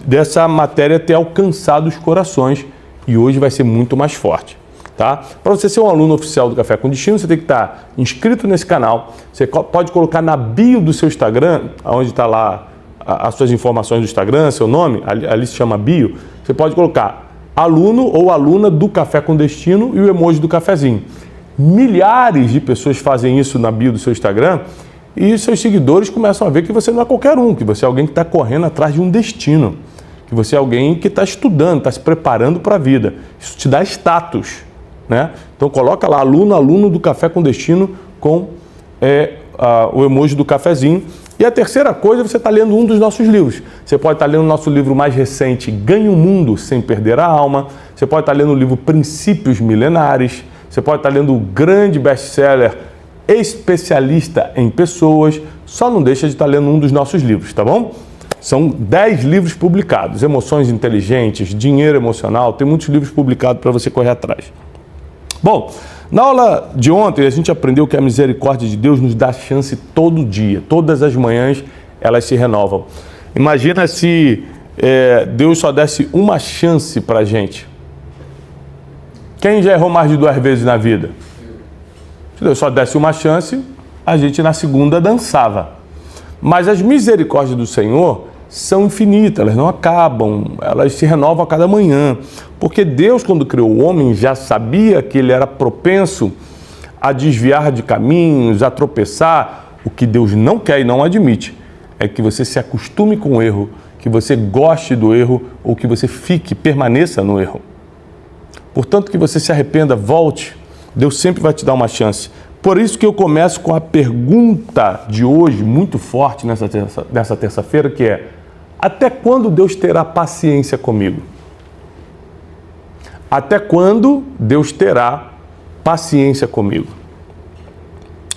dessa matéria ter alcançado os corações e hoje vai ser muito mais forte. Tá? Para você ser um aluno oficial do Café com Destino, você tem que estar inscrito nesse canal. Você pode colocar na bio do seu Instagram, onde está lá as suas informações do Instagram, seu nome, ali se chama bio. Você pode colocar aluno ou aluna do Café com Destino e o emoji do cafezinho. Milhares de pessoas fazem isso na bio do seu Instagram e seus seguidores começam a ver que você não é qualquer um, que você é alguém que está correndo atrás de um destino, que você é alguém que está estudando, está se preparando para a vida. Isso te dá status, né? Então coloca lá aluno do Café com Destino com o emoji do cafezinho. E a terceira coisa, você está lendo um dos nossos livros. Você pode estar lendo o nosso livro mais recente, Ganhe o Mundo Sem Perder a Alma. Você pode estar lendo o livro Princípios Milenares. Você pode estar lendo o grande best-seller Especialista em Pessoas. Só não deixa de estar lendo um dos nossos livros, tá bom? São 10 livros publicados. Emoções Inteligentes, Dinheiro Emocional. Tem muitos livros publicados para você correr atrás. Bom, na aula de ontem a gente aprendeu que a misericórdia de Deus nos dá chance todo dia. Todas as manhãs elas se renovam. Imagina se Deus só desse uma chance para a gente. Quem já errou mais de 2 vezes na vida? Se Deus só desse uma chance, a gente na segunda dançava. Mas as misericórdias do Senhor são infinitas, elas não acabam, elas se renovam a cada manhã. Porque Deus, quando criou o homem, já sabia que ele era propenso a desviar de caminhos, a tropeçar. O que Deus não quer e não admite é que você se acostume com o erro, que você goste do erro ou que você permaneça no erro. Portanto, que você se arrependa, volte Deus sempre vai te dar uma chance. Por isso que eu começo com a pergunta de hoje, muito forte nessa terça-feira, que é: até quando Deus terá paciência comigo? Até quando Deus terá paciência comigo?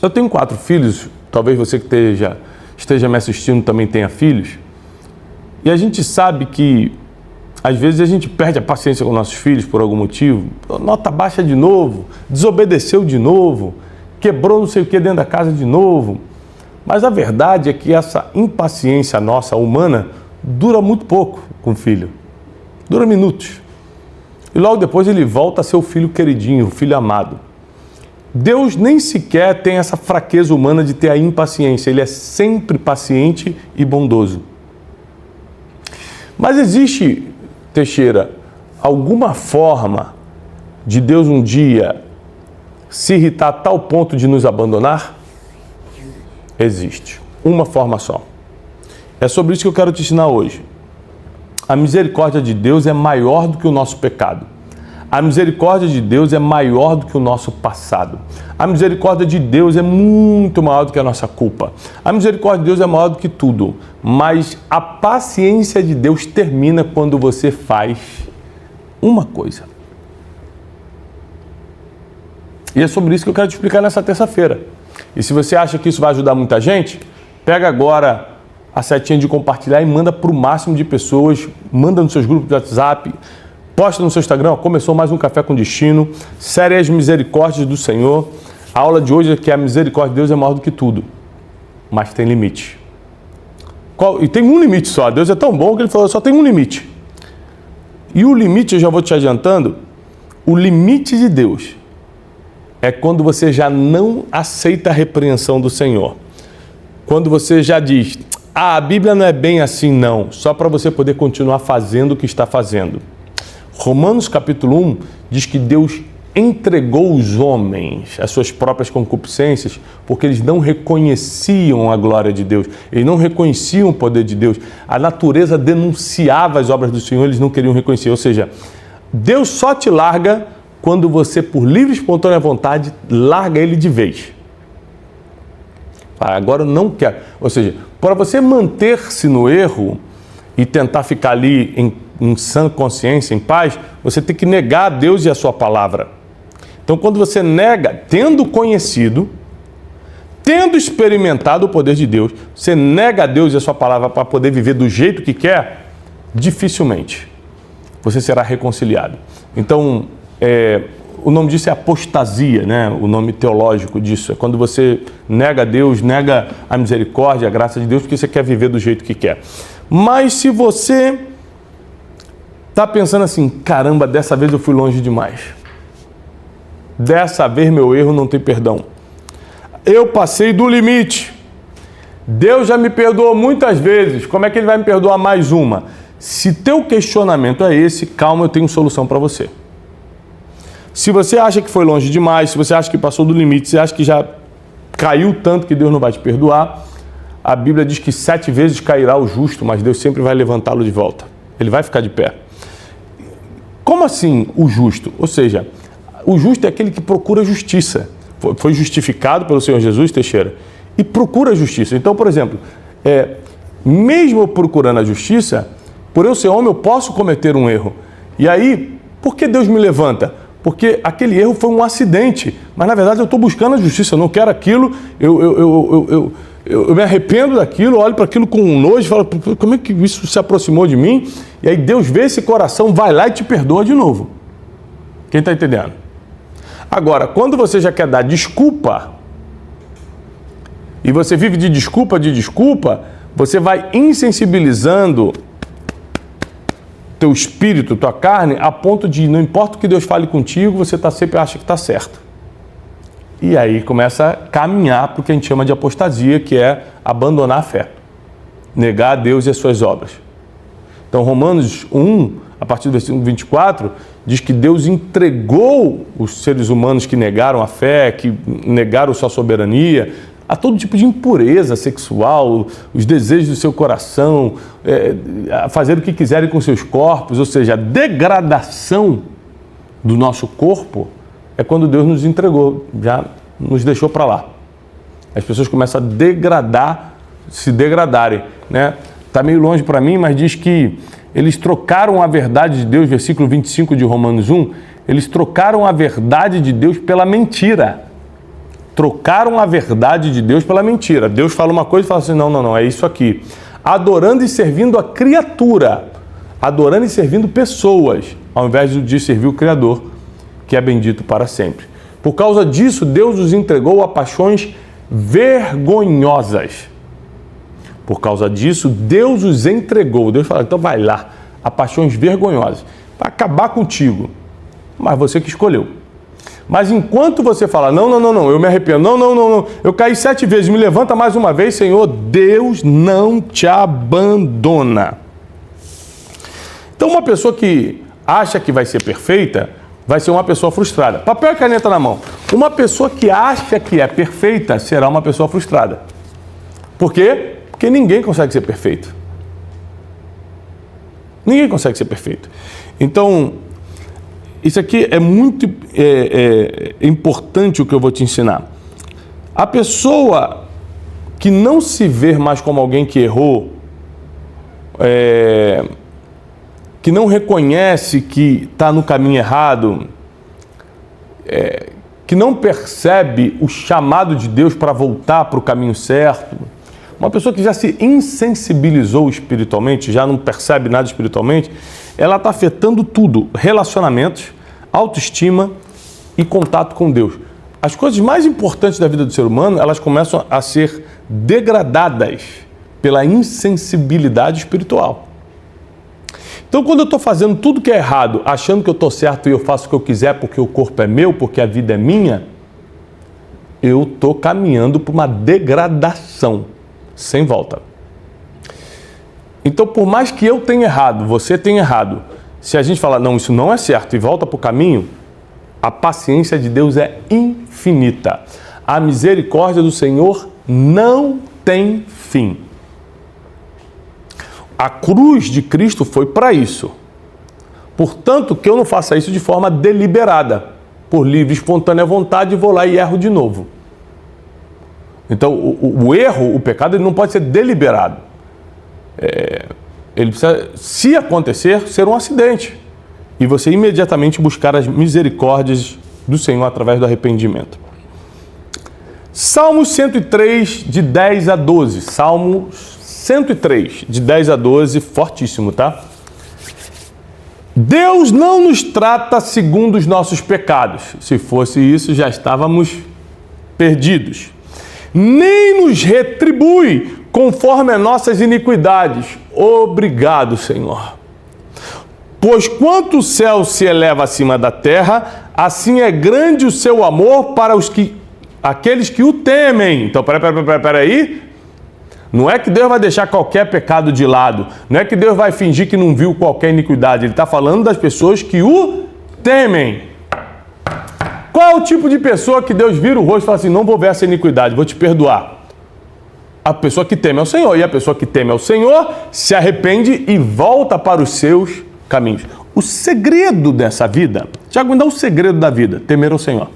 Eu tenho 4 filhos, talvez você que esteja me assistindo também tenha filhos, e a gente sabe que às vezes a gente perde a paciência com nossos filhos por algum motivo, nota baixa de novo, desobedeceu de novo, quebrou não sei o que dentro da casa de novo. Mas a verdade é que essa impaciência nossa, humana, dura muito pouco com o filho. Dura minutos. E logo depois ele volta a ser o filho queridinho, o filho amado. Deus nem sequer tem essa fraqueza humana de ter a impaciência. Ele é sempre paciente e bondoso. Mas existe, Teixeira, alguma forma de Deus um dia se irritar a tal ponto de nos abandonar? Existe. Uma forma só. É sobre isso que eu quero te ensinar hoje. A misericórdia de Deus é maior do que o nosso pecado. A misericórdia de Deus é maior do que o nosso passado. A misericórdia de Deus é muito maior do que a nossa culpa. A misericórdia de Deus é maior do que tudo. Mas a paciência de Deus termina quando você faz uma coisa. E é sobre isso que eu quero te explicar nessa terça-feira. E se você acha que isso vai ajudar muita gente, pega agora a setinha de compartilhar e manda para o máximo de pessoas, manda nos seus grupos de WhatsApp, posta no seu Instagram. Começou mais um Café com Destino, série As Misericórdias do Senhor. A aula de hoje é que a misericórdia de Deus é maior do que tudo, mas tem limite. E tem um limite só. Deus é tão bom que ele falou, só tem um limite. E o limite, eu já vou te adiantando, o limite de Deus é quando você já não aceita a repreensão do Senhor. Quando você já diz, a Bíblia não é bem assim não, só para você poder continuar fazendo o que está fazendo. Romanos capítulo 1 diz que Deus entregou os homens às suas próprias concupiscências porque eles não reconheciam a glória de Deus, eles não reconheciam o poder de Deus. A natureza denunciava as obras do Senhor, eles não queriam reconhecer. Ou seja, Deus só te larga quando você, por livre e espontânea vontade, larga ele de vez. Agora eu não quero. Ou seja, para você manter-se no erro e tentar ficar ali em sã consciência, em paz, você tem que negar a Deus e a sua palavra. Então, quando você nega, tendo conhecido, tendo experimentado o poder de Deus, você nega a Deus e a sua palavra para poder viver do jeito que quer, dificilmente você será reconciliado. Então, o nome disso é apostasia, né? O nome teológico disso é quando você nega a Deus, nega a misericórdia, a graça de Deus, porque você quer viver do jeito que quer. Mas se você está pensando assim, caramba, dessa vez eu fui longe demais. Dessa vez meu erro não tem perdão. Eu passei do limite. Deus já me perdoou muitas vezes. Como é que ele vai me perdoar mais uma? Se teu questionamento é esse, calma, eu tenho solução para você. Se você acha que foi longe demais, se você acha que passou do limite, se você acha que já caiu tanto que Deus não vai te perdoar, a Bíblia diz que 7 vezes cairá o justo, mas Deus sempre vai levantá-lo de volta. Ele vai ficar de pé. Como assim o justo? Ou seja, o justo é aquele que procura justiça. Foi justificado pelo Senhor Jesus, Teixeira, e procura justiça. Então, por exemplo, mesmo eu procurando a justiça, por eu ser homem, eu posso cometer um erro. E aí, por que Deus me levanta? Porque aquele erro foi um acidente, mas na verdade eu estou buscando a justiça, eu não quero aquilo, eu me arrependo daquilo, olho para aquilo com nojo e falo, como é que isso se aproximou de mim? E aí Deus vê esse coração, vai lá e te perdoa de novo. Quem está entendendo? Agora, quando você já quer dar desculpa, e você vive de desculpa, você vai insensibilizando teu espírito, tua carne, a ponto de não importa o que Deus fale contigo, você sempre acha que está certo. E aí começa a caminhar para o que a gente chama de apostasia, que é abandonar a fé, negar a Deus e as suas obras. Então Romanos 1, a partir do versículo 24, diz que Deus entregou os seres humanos que negaram a fé, que negaram sua soberania, a todo tipo de impureza sexual, os desejos do seu coração, a fazer o que quiserem com seus corpos, ou seja, a degradação do nosso corpo é quando Deus nos entregou, já nos deixou para lá. As pessoas começam a degradar, se degradarem, né? Está meio longe para mim, mas diz que eles trocaram a verdade de Deus, versículo 25 de Romanos 1, eles trocaram a verdade de Deus pela mentira. Trocaram a verdade de Deus pela mentira. Deus fala uma coisa e fala assim, não, é isso aqui. Adorando e servindo a criatura, adorando e servindo pessoas, ao invés de servir o Criador, que é bendito para sempre. Por causa disso, Deus os entregou a paixões vergonhosas. Por causa disso, Deus os entregou. Deus fala, então vai lá, a paixões vergonhosas, para acabar contigo. Mas você que escolheu. Mas enquanto você fala, não, eu me arrependo, não, eu caí 7 vezes, me levanta mais uma vez, Senhor, Deus não te abandona. Então uma pessoa que acha que vai ser perfeita, vai ser uma pessoa frustrada. Papel e caneta na mão. Uma pessoa que acha que é perfeita, será uma pessoa frustrada. Por quê? Porque ninguém consegue ser perfeito. Ninguém consegue ser perfeito. Então, isso aqui é muito importante o que eu vou te ensinar. A pessoa que não se vê mais como alguém que errou, que não reconhece que está no caminho errado, que não percebe o chamado de Deus para voltar para o caminho certo, uma pessoa que já se insensibilizou espiritualmente, já não percebe nada espiritualmente, ela está afetando tudo, relacionamentos, autoestima e contato com Deus. As coisas mais importantes da vida do ser humano, elas começam a ser degradadas pela insensibilidade espiritual. Então, quando eu estou fazendo tudo que é errado, achando que eu estou certo e eu faço o que eu quiser porque o corpo é meu, porque a vida é minha, eu estou caminhando para uma degradação sem volta. Então, por mais que eu tenha errado, você tenha errado, se a gente falar, não, isso não é certo e volta para o caminho, a paciência de Deus é infinita. A misericórdia do Senhor não tem fim. A cruz de Cristo foi para isso. Portanto, que eu não faça isso de forma deliberada, por livre e espontânea vontade, e vou lá e erro de novo. Então, o erro, o pecado, ele não pode ser deliberado. Ele precisa, se acontecer, ser um acidente. E você imediatamente buscar as misericórdias do Senhor através do arrependimento. Salmos 103, de 10 a 12. Salmos 103, de 10 a 12, fortíssimo, tá? Deus não nos trata segundo os nossos pecados. Se fosse isso, já estávamos perdidos. Nem nos retribui conforme as nossas iniquidades. Obrigado, Senhor. Pois quanto o céu se eleva acima da terra, assim é grande o seu amor para aqueles que o temem. Então, peraí. Não é que Deus vai deixar qualquer pecado de lado. Não é que Deus vai fingir que não viu qualquer iniquidade. Ele está falando das pessoas que o temem. Qual é o tipo de pessoa que Deus vira o rosto e fala assim, não vou ver essa iniquidade, vou te perdoar? A pessoa que teme ao Senhor. E a pessoa que teme ao Senhor se arrepende e volta para os seus caminhos. O segredo dessa vida, Tiago, me dá o segredo da vida, temer ao Senhor.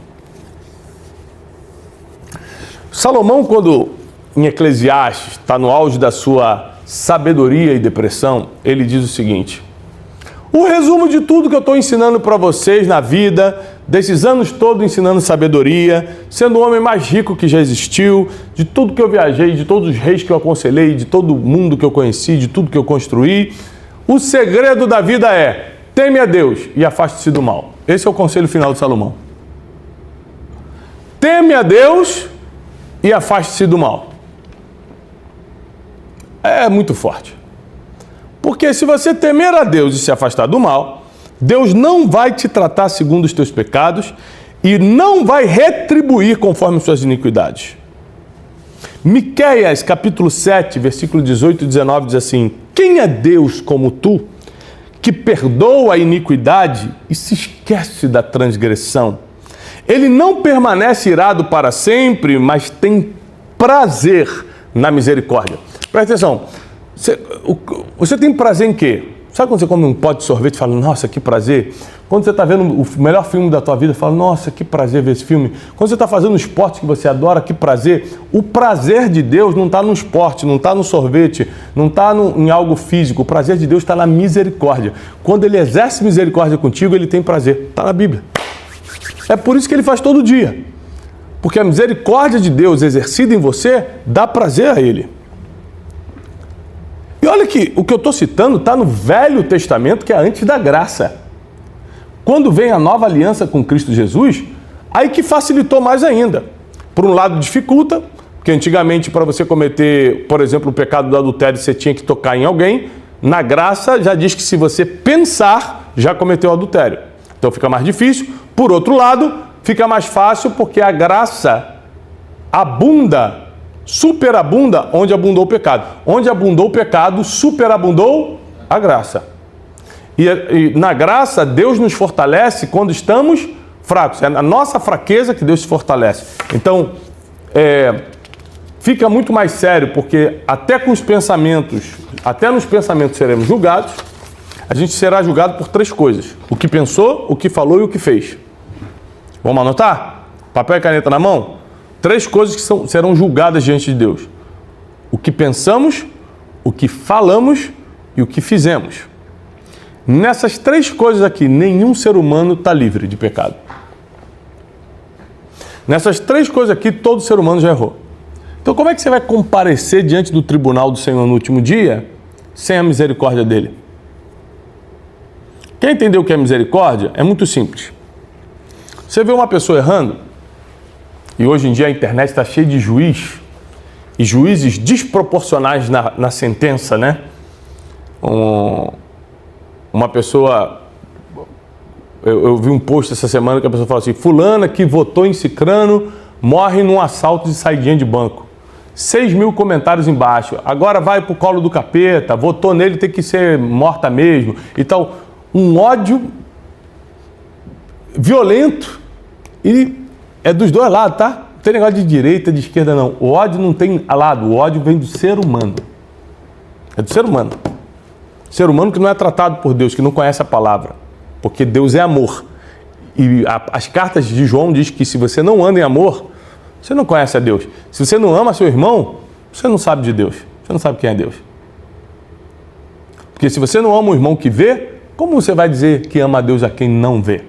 Salomão, quando em Eclesiastes está no auge da sua sabedoria e depressão, ele diz o seguinte: o resumo de tudo que eu estou ensinando para vocês na vida, desses anos todos ensinando sabedoria, sendo o homem mais rico que já existiu, de tudo que eu viajei, de todos os reis que eu aconselhei, de todo mundo que eu conheci, de tudo que eu construí, o segredo da vida é: teme a Deus e afaste-se do mal. Esse é o conselho final de Salomão. Teme a Deus e afaste-se do mal. É muito forte. Porque se você temer a Deus e se afastar do mal, Deus não vai te tratar segundo os teus pecados e não vai retribuir conforme suas iniquidades. Miqueias, capítulo 7, versículo 18 e 19 diz assim: quem é Deus como tu, que perdoa a iniquidade e se esquece da transgressão? Ele não permanece irado para sempre, mas tem prazer na misericórdia. Presta atenção. Você tem prazer em quê? Sabe quando você come um pote de sorvete e fala, nossa, que prazer? Quando você está vendo o melhor filme da tua vida, fala, nossa, que prazer ver esse filme. Quando você está fazendo um esporte que você adora, que prazer. O prazer de Deus não está no esporte, não está no sorvete, não está em algo físico. O prazer de Deus está na misericórdia. Quando Ele exerce misericórdia contigo, Ele tem prazer. Está na Bíblia. É por isso que Ele faz todo dia. Porque a misericórdia de Deus exercida em você dá prazer a Ele. E olha que o que eu estou citando está no Velho Testamento, que é antes da graça. Quando vem a nova aliança com Cristo Jesus, aí que facilitou mais ainda. Por um lado dificulta, porque antigamente para você cometer, por exemplo, o pecado do adultério, você tinha que tocar em alguém. Na graça já diz que se você pensar, já cometeu adultério. Então fica mais difícil. Por outro lado, fica mais fácil porque a graça abunda, superabunda onde abundou o pecado. Onde abundou o pecado, superabundou a graça. E na graça, Deus nos fortalece quando estamos fracos. É na nossa fraqueza que Deus se fortalece. Então, fica muito mais sério, porque até nos pensamentos seremos julgados. A gente será julgado por 3 coisas. O que pensou, o que falou e o que fez. Vamos anotar? Papel e caneta na mão? 3 coisas que serão julgadas diante de Deus. O que pensamos, o que falamos e o que fizemos. Nessas 3 coisas aqui, nenhum ser humano está livre de pecado. Nessas 3 coisas aqui, todo ser humano já errou. Então como é que você vai comparecer diante do tribunal do Senhor no último dia sem a misericórdia dele? Quer entender o que é misericórdia? É muito simples. Você vê uma pessoa errando, e hoje em dia a internet está cheia de juiz, e juízes desproporcionais na sentença, né? Uma pessoa, eu vi um post essa semana que a pessoa falou assim, fulana que votou em cicrano morre num assalto de saidinha de banco. 6.000 comentários embaixo, agora vai pro colo do capeta, votou nele, tem que ser morta mesmo e tal. Um ódio violento e é dos dois lados, tá? Não tem negócio de direita, de esquerda não. O ódio não tem lado, o ódio vem do ser humano. É do ser humano. Ser humano que não é tratado por Deus, que não conhece a palavra. Porque Deus é amor. E as cartas de João diz que se você não anda em amor, você não conhece a Deus. Se você não ama seu irmão, você não sabe de Deus. Você não sabe quem é Deus. Porque se você não ama o irmão que vê, como você vai dizer que ama a Deus a quem não vê?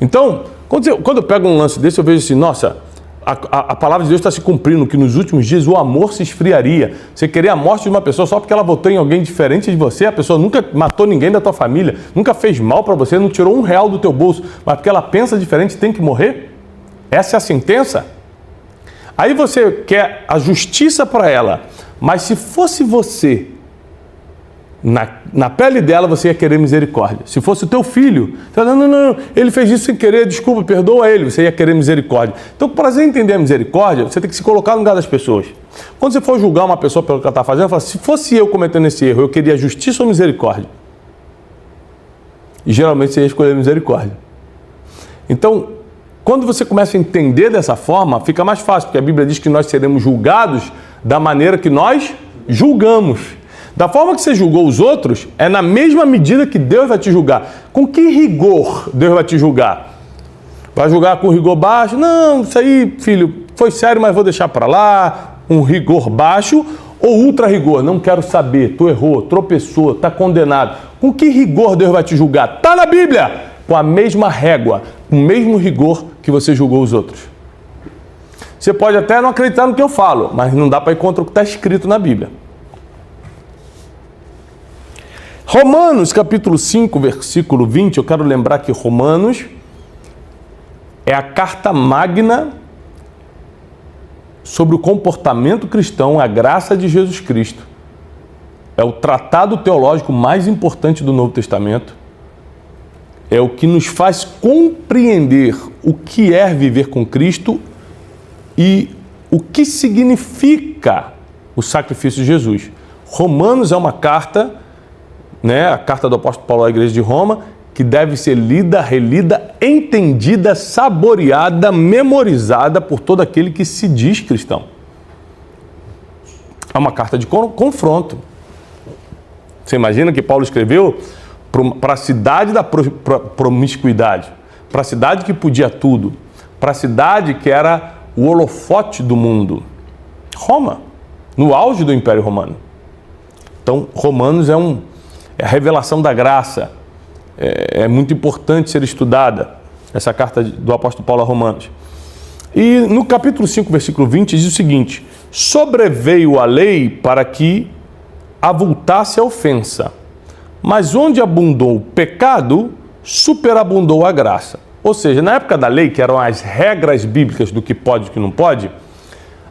Então, quando eu pego um lance desse, eu vejo assim, nossa, a palavra de Deus está se cumprindo, que nos últimos dias o amor se esfriaria. Você querer a morte de uma pessoa só porque ela votou em alguém diferente de você, a pessoa nunca matou ninguém da tua família, nunca fez mal para você, não tirou R$1 do teu bolso, mas porque ela pensa diferente tem que morrer? Essa é a sentença? Aí você quer a justiça para ela, mas se fosse você, na pele dela você ia querer misericórdia. Se fosse o teu filho, você fala, não, ele fez isso sem querer, desculpa, perdoa ele, você ia querer misericórdia. Então, para você entender a misericórdia, você tem que se colocar no lugar das pessoas. Quando você for julgar uma pessoa pelo que ela está fazendo, fala, se fosse eu cometendo esse erro, eu queria justiça ou misericórdia? E geralmente você ia escolher misericórdia. Então, quando você começa a entender dessa forma, fica mais fácil, porque a Bíblia diz que nós seremos julgados da maneira que nós julgamos. Da forma que você julgou os outros, é na mesma medida que Deus vai te julgar. Com que rigor Deus vai te julgar? Vai julgar com rigor baixo? Não, isso aí, filho, foi sério, mas vou deixar para lá. Um rigor baixo ou ultra rigor? Não quero saber, tu errou, tropeçou, está condenado. Com que rigor Deus vai te julgar? Está na Bíblia! Com a mesma régua, com o mesmo rigor que você julgou os outros. Você pode até não acreditar no que eu falo, mas não dá para ir contra o que está escrito na Bíblia. Romanos, capítulo 5, versículo 20, eu quero lembrar que Romanos é a carta magna sobre o comportamento cristão, a graça de Jesus Cristo. É o tratado teológico mais importante do Novo Testamento. É o que nos faz compreender o que é viver com Cristo e o que significa o sacrifício de Jesus. Romanos é uma carta, a carta do apóstolo Paulo à igreja de Roma, que deve ser lida, relida, entendida, saboreada, memorizada por todo aquele que se diz cristão. É uma carta de confronto. Você imagina que Paulo escreveu para a cidade da promiscuidade, para a cidade que podia tudo, para a cidade que era o holofote do mundo. Roma, no auge do Império Romano. Então, Romanos é a revelação da graça. É muito importante ser estudada essa carta do apóstolo Paulo a Romanos. E no capítulo 5, versículo 20, diz o seguinte: sobreveio a lei para que avultasse a ofensa, mas onde abundou o pecado, superabundou a graça. Ou seja, na época da lei, que eram as regras bíblicas do que pode e do que não pode,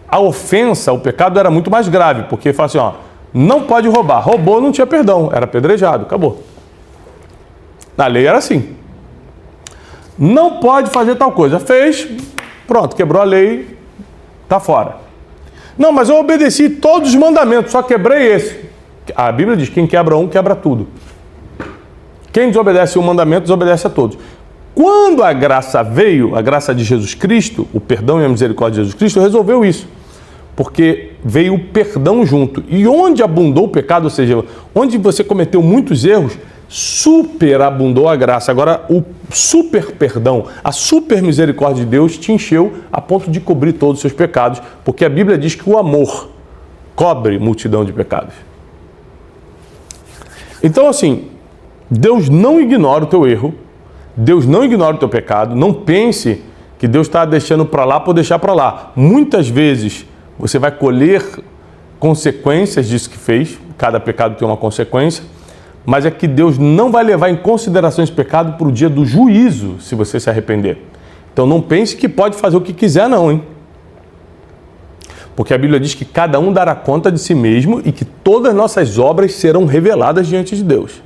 a ofensa, o pecado era muito mais grave, porque fala assim, ó, não pode roubar. Roubou, não tinha perdão, era apedrejado, acabou. Na lei era assim. Não pode fazer tal coisa. Fez, pronto, quebrou a lei, tá fora. Não, mas eu obedeci todos os mandamentos, só quebrei esse. A Bíblia diz, quem quebra um, quebra tudo. Quem desobedece um mandamento, desobedece a todos. Quando a graça veio, a graça de Jesus Cristo, o perdão e a misericórdia de Jesus Cristo, resolveu isso. Porque veio o perdão junto. E onde abundou o pecado, ou seja, onde você cometeu muitos erros, superabundou a graça. Agora, o super perdão, a super misericórdia de Deus te encheu a ponto de cobrir todos os seus pecados. Porque a Bíblia diz que o amor cobre multidão de pecados. Então, assim, Deus não ignora o teu erro, Deus não ignora o teu pecado. Não pense que Deus está deixando para lá por deixar para lá. Muitas vezes você vai colher consequências disso que fez. Cada pecado tem uma consequência. Mas é que Deus não vai levar em consideração esse pecado para o dia do juízo, se você se arrepender. Então não pense que pode fazer o que quiser não, hein? Porque a Bíblia diz que cada um dará conta de si mesmo e que todas as nossas obras serão reveladas diante de Deus.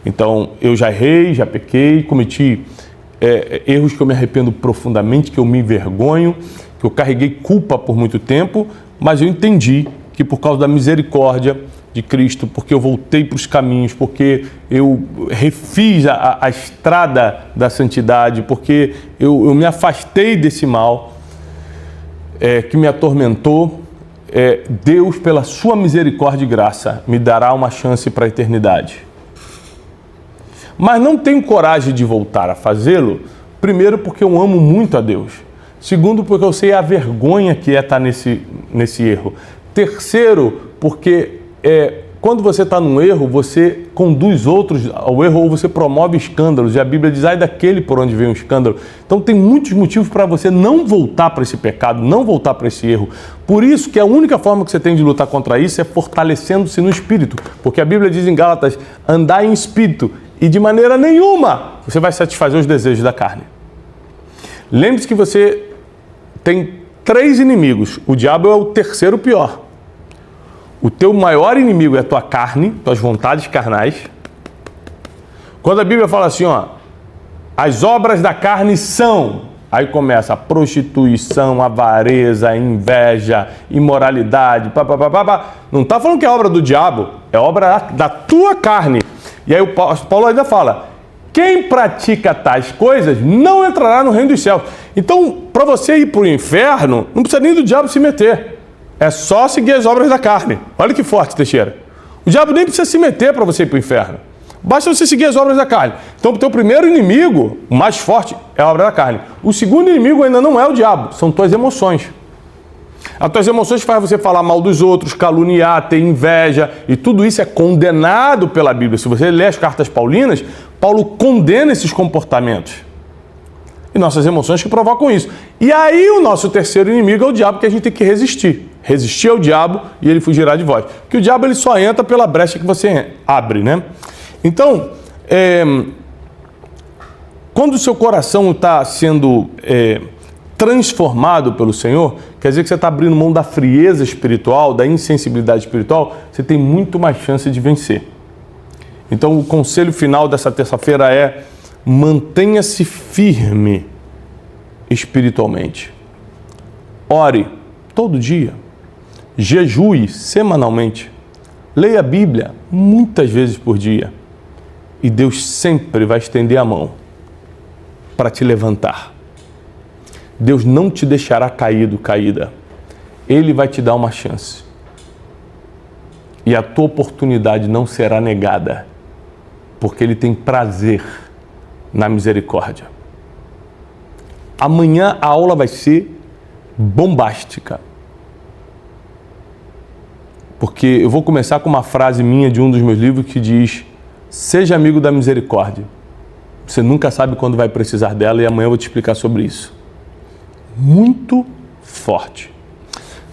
Então, eu já errei, já pequei, cometi erros que eu me arrependo profundamente, que eu me envergonho, que eu carreguei culpa por muito tempo, mas eu entendi que por causa da misericórdia de Cristo, porque eu voltei para os caminhos, porque eu refiz a estrada da santidade, porque eu me afastei desse mal que me atormentou, Deus, pela sua misericórdia e graça, me dará uma chance para a eternidade. Mas não tenho coragem de voltar a fazê-lo, primeiro porque eu amo muito a Deus. Segundo, porque eu sei a vergonha que é estar nesse erro. Terceiro, porque quando você está num erro, você conduz outros ao erro ou você promove escândalos. E a Bíblia diz, ai daquele por onde vem um escândalo. Então tem muitos motivos para você não voltar para esse pecado, não voltar para esse erro. Por isso que a única forma que você tem de lutar contra isso é fortalecendo-se no Espírito. Porque a Bíblia diz em Gálatas, andar em Espírito. E de maneira nenhuma você vai satisfazer os desejos da carne. Lembre-se que você tem 3 inimigos. O diabo é o terceiro pior. O teu maior inimigo é a tua carne, tuas vontades carnais. Quando a Bíblia fala assim, ó, as obras da carne são, aí começa a prostituição, avareza, inveja, imoralidade, Não está falando que é obra do diabo, é obra da tua carne. E aí o Paulo ainda fala, quem pratica tais coisas não entrará no reino dos céus. Então, para você ir para o inferno, não precisa nem do diabo se meter. É só seguir as obras da carne. Olha que forte, Teixeira. O diabo nem precisa se meter para você ir para o inferno. Basta você seguir as obras da carne. Então, o teu primeiro inimigo, o mais forte, é a obra da carne. O segundo inimigo ainda não é o diabo, são tuas emoções. As tuas emoções fazem você falar mal dos outros, caluniar, ter inveja, e tudo isso é condenado pela Bíblia. Se você lê as cartas paulinas, Paulo condena esses comportamentos. E nossas emoções que provocam isso. E aí o nosso terceiro inimigo é o diabo, que a gente tem que resistir. Resistir ao diabo e ele fugirá de vós. Porque o diabo ele só entra pela brecha que você abre, né? Então, quando o seu coração está sendo transformado pelo Senhor, quer dizer que você está abrindo mão da frieza espiritual, da insensibilidade espiritual, você tem muito mais chance de vencer. Então o conselho final dessa terça-feira é: mantenha-se firme espiritualmente. Ore todo dia, jejue semanalmente, leia a Bíblia muitas vezes por dia e Deus sempre vai estender a mão para te levantar. Deus não te deixará caído, caída. Ele vai te dar uma chance. e a tua oportunidade não será negada, porque Ele tem prazer na misericórdia. Amanhã a aula vai ser bombástica, porque eu vou começar com uma frase minha de um dos meus livros que diz: seja amigo da misericórdia. Você nunca sabe quando vai precisar dela, e amanhã eu vou te explicar sobre isso. Muito forte.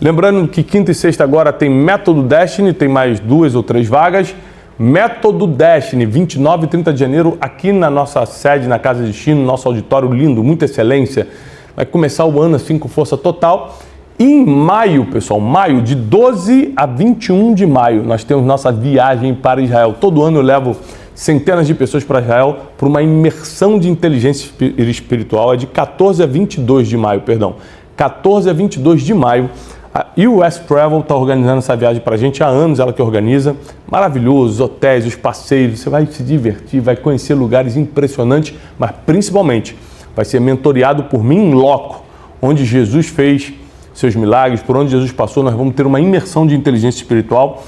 Lembrando que quinta e sexta agora tem Método Destiny, tem mais 2 ou 3 vagas. Método Destiny, 29 e 30 de janeiro, aqui na nossa sede, na Casa de Destino, nosso auditório lindo, muita excelência. Vai começar o ano assim com força total. E em maio, pessoal, maio, de 12 a 21 de maio, nós temos nossa viagem para Israel. Todo ano eu levo centenas de pessoas para Israel para uma imersão de inteligência espiritual. É de 14 a 22 de maio, perdão. 14 a 22 de maio. A US Travel está organizando essa viagem para a gente há anos, ela que organiza. Maravilhoso, os hotéis, os passeios, você vai se divertir, vai conhecer lugares impressionantes, mas principalmente vai ser mentoreado por mim em loco, onde Jesus fez seus milagres, por onde Jesus passou. Nós vamos ter uma imersão de inteligência espiritual.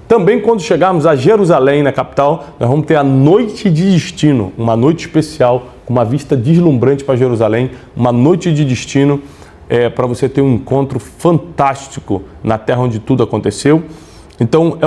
Também quando chegarmos a Jerusalém, na capital, nós vamos ter a Noite de Destino, uma noite especial, com uma vista deslumbrante para Jerusalém, uma noite de destino, para você ter um encontro fantástico na terra onde tudo aconteceu. Então, é uma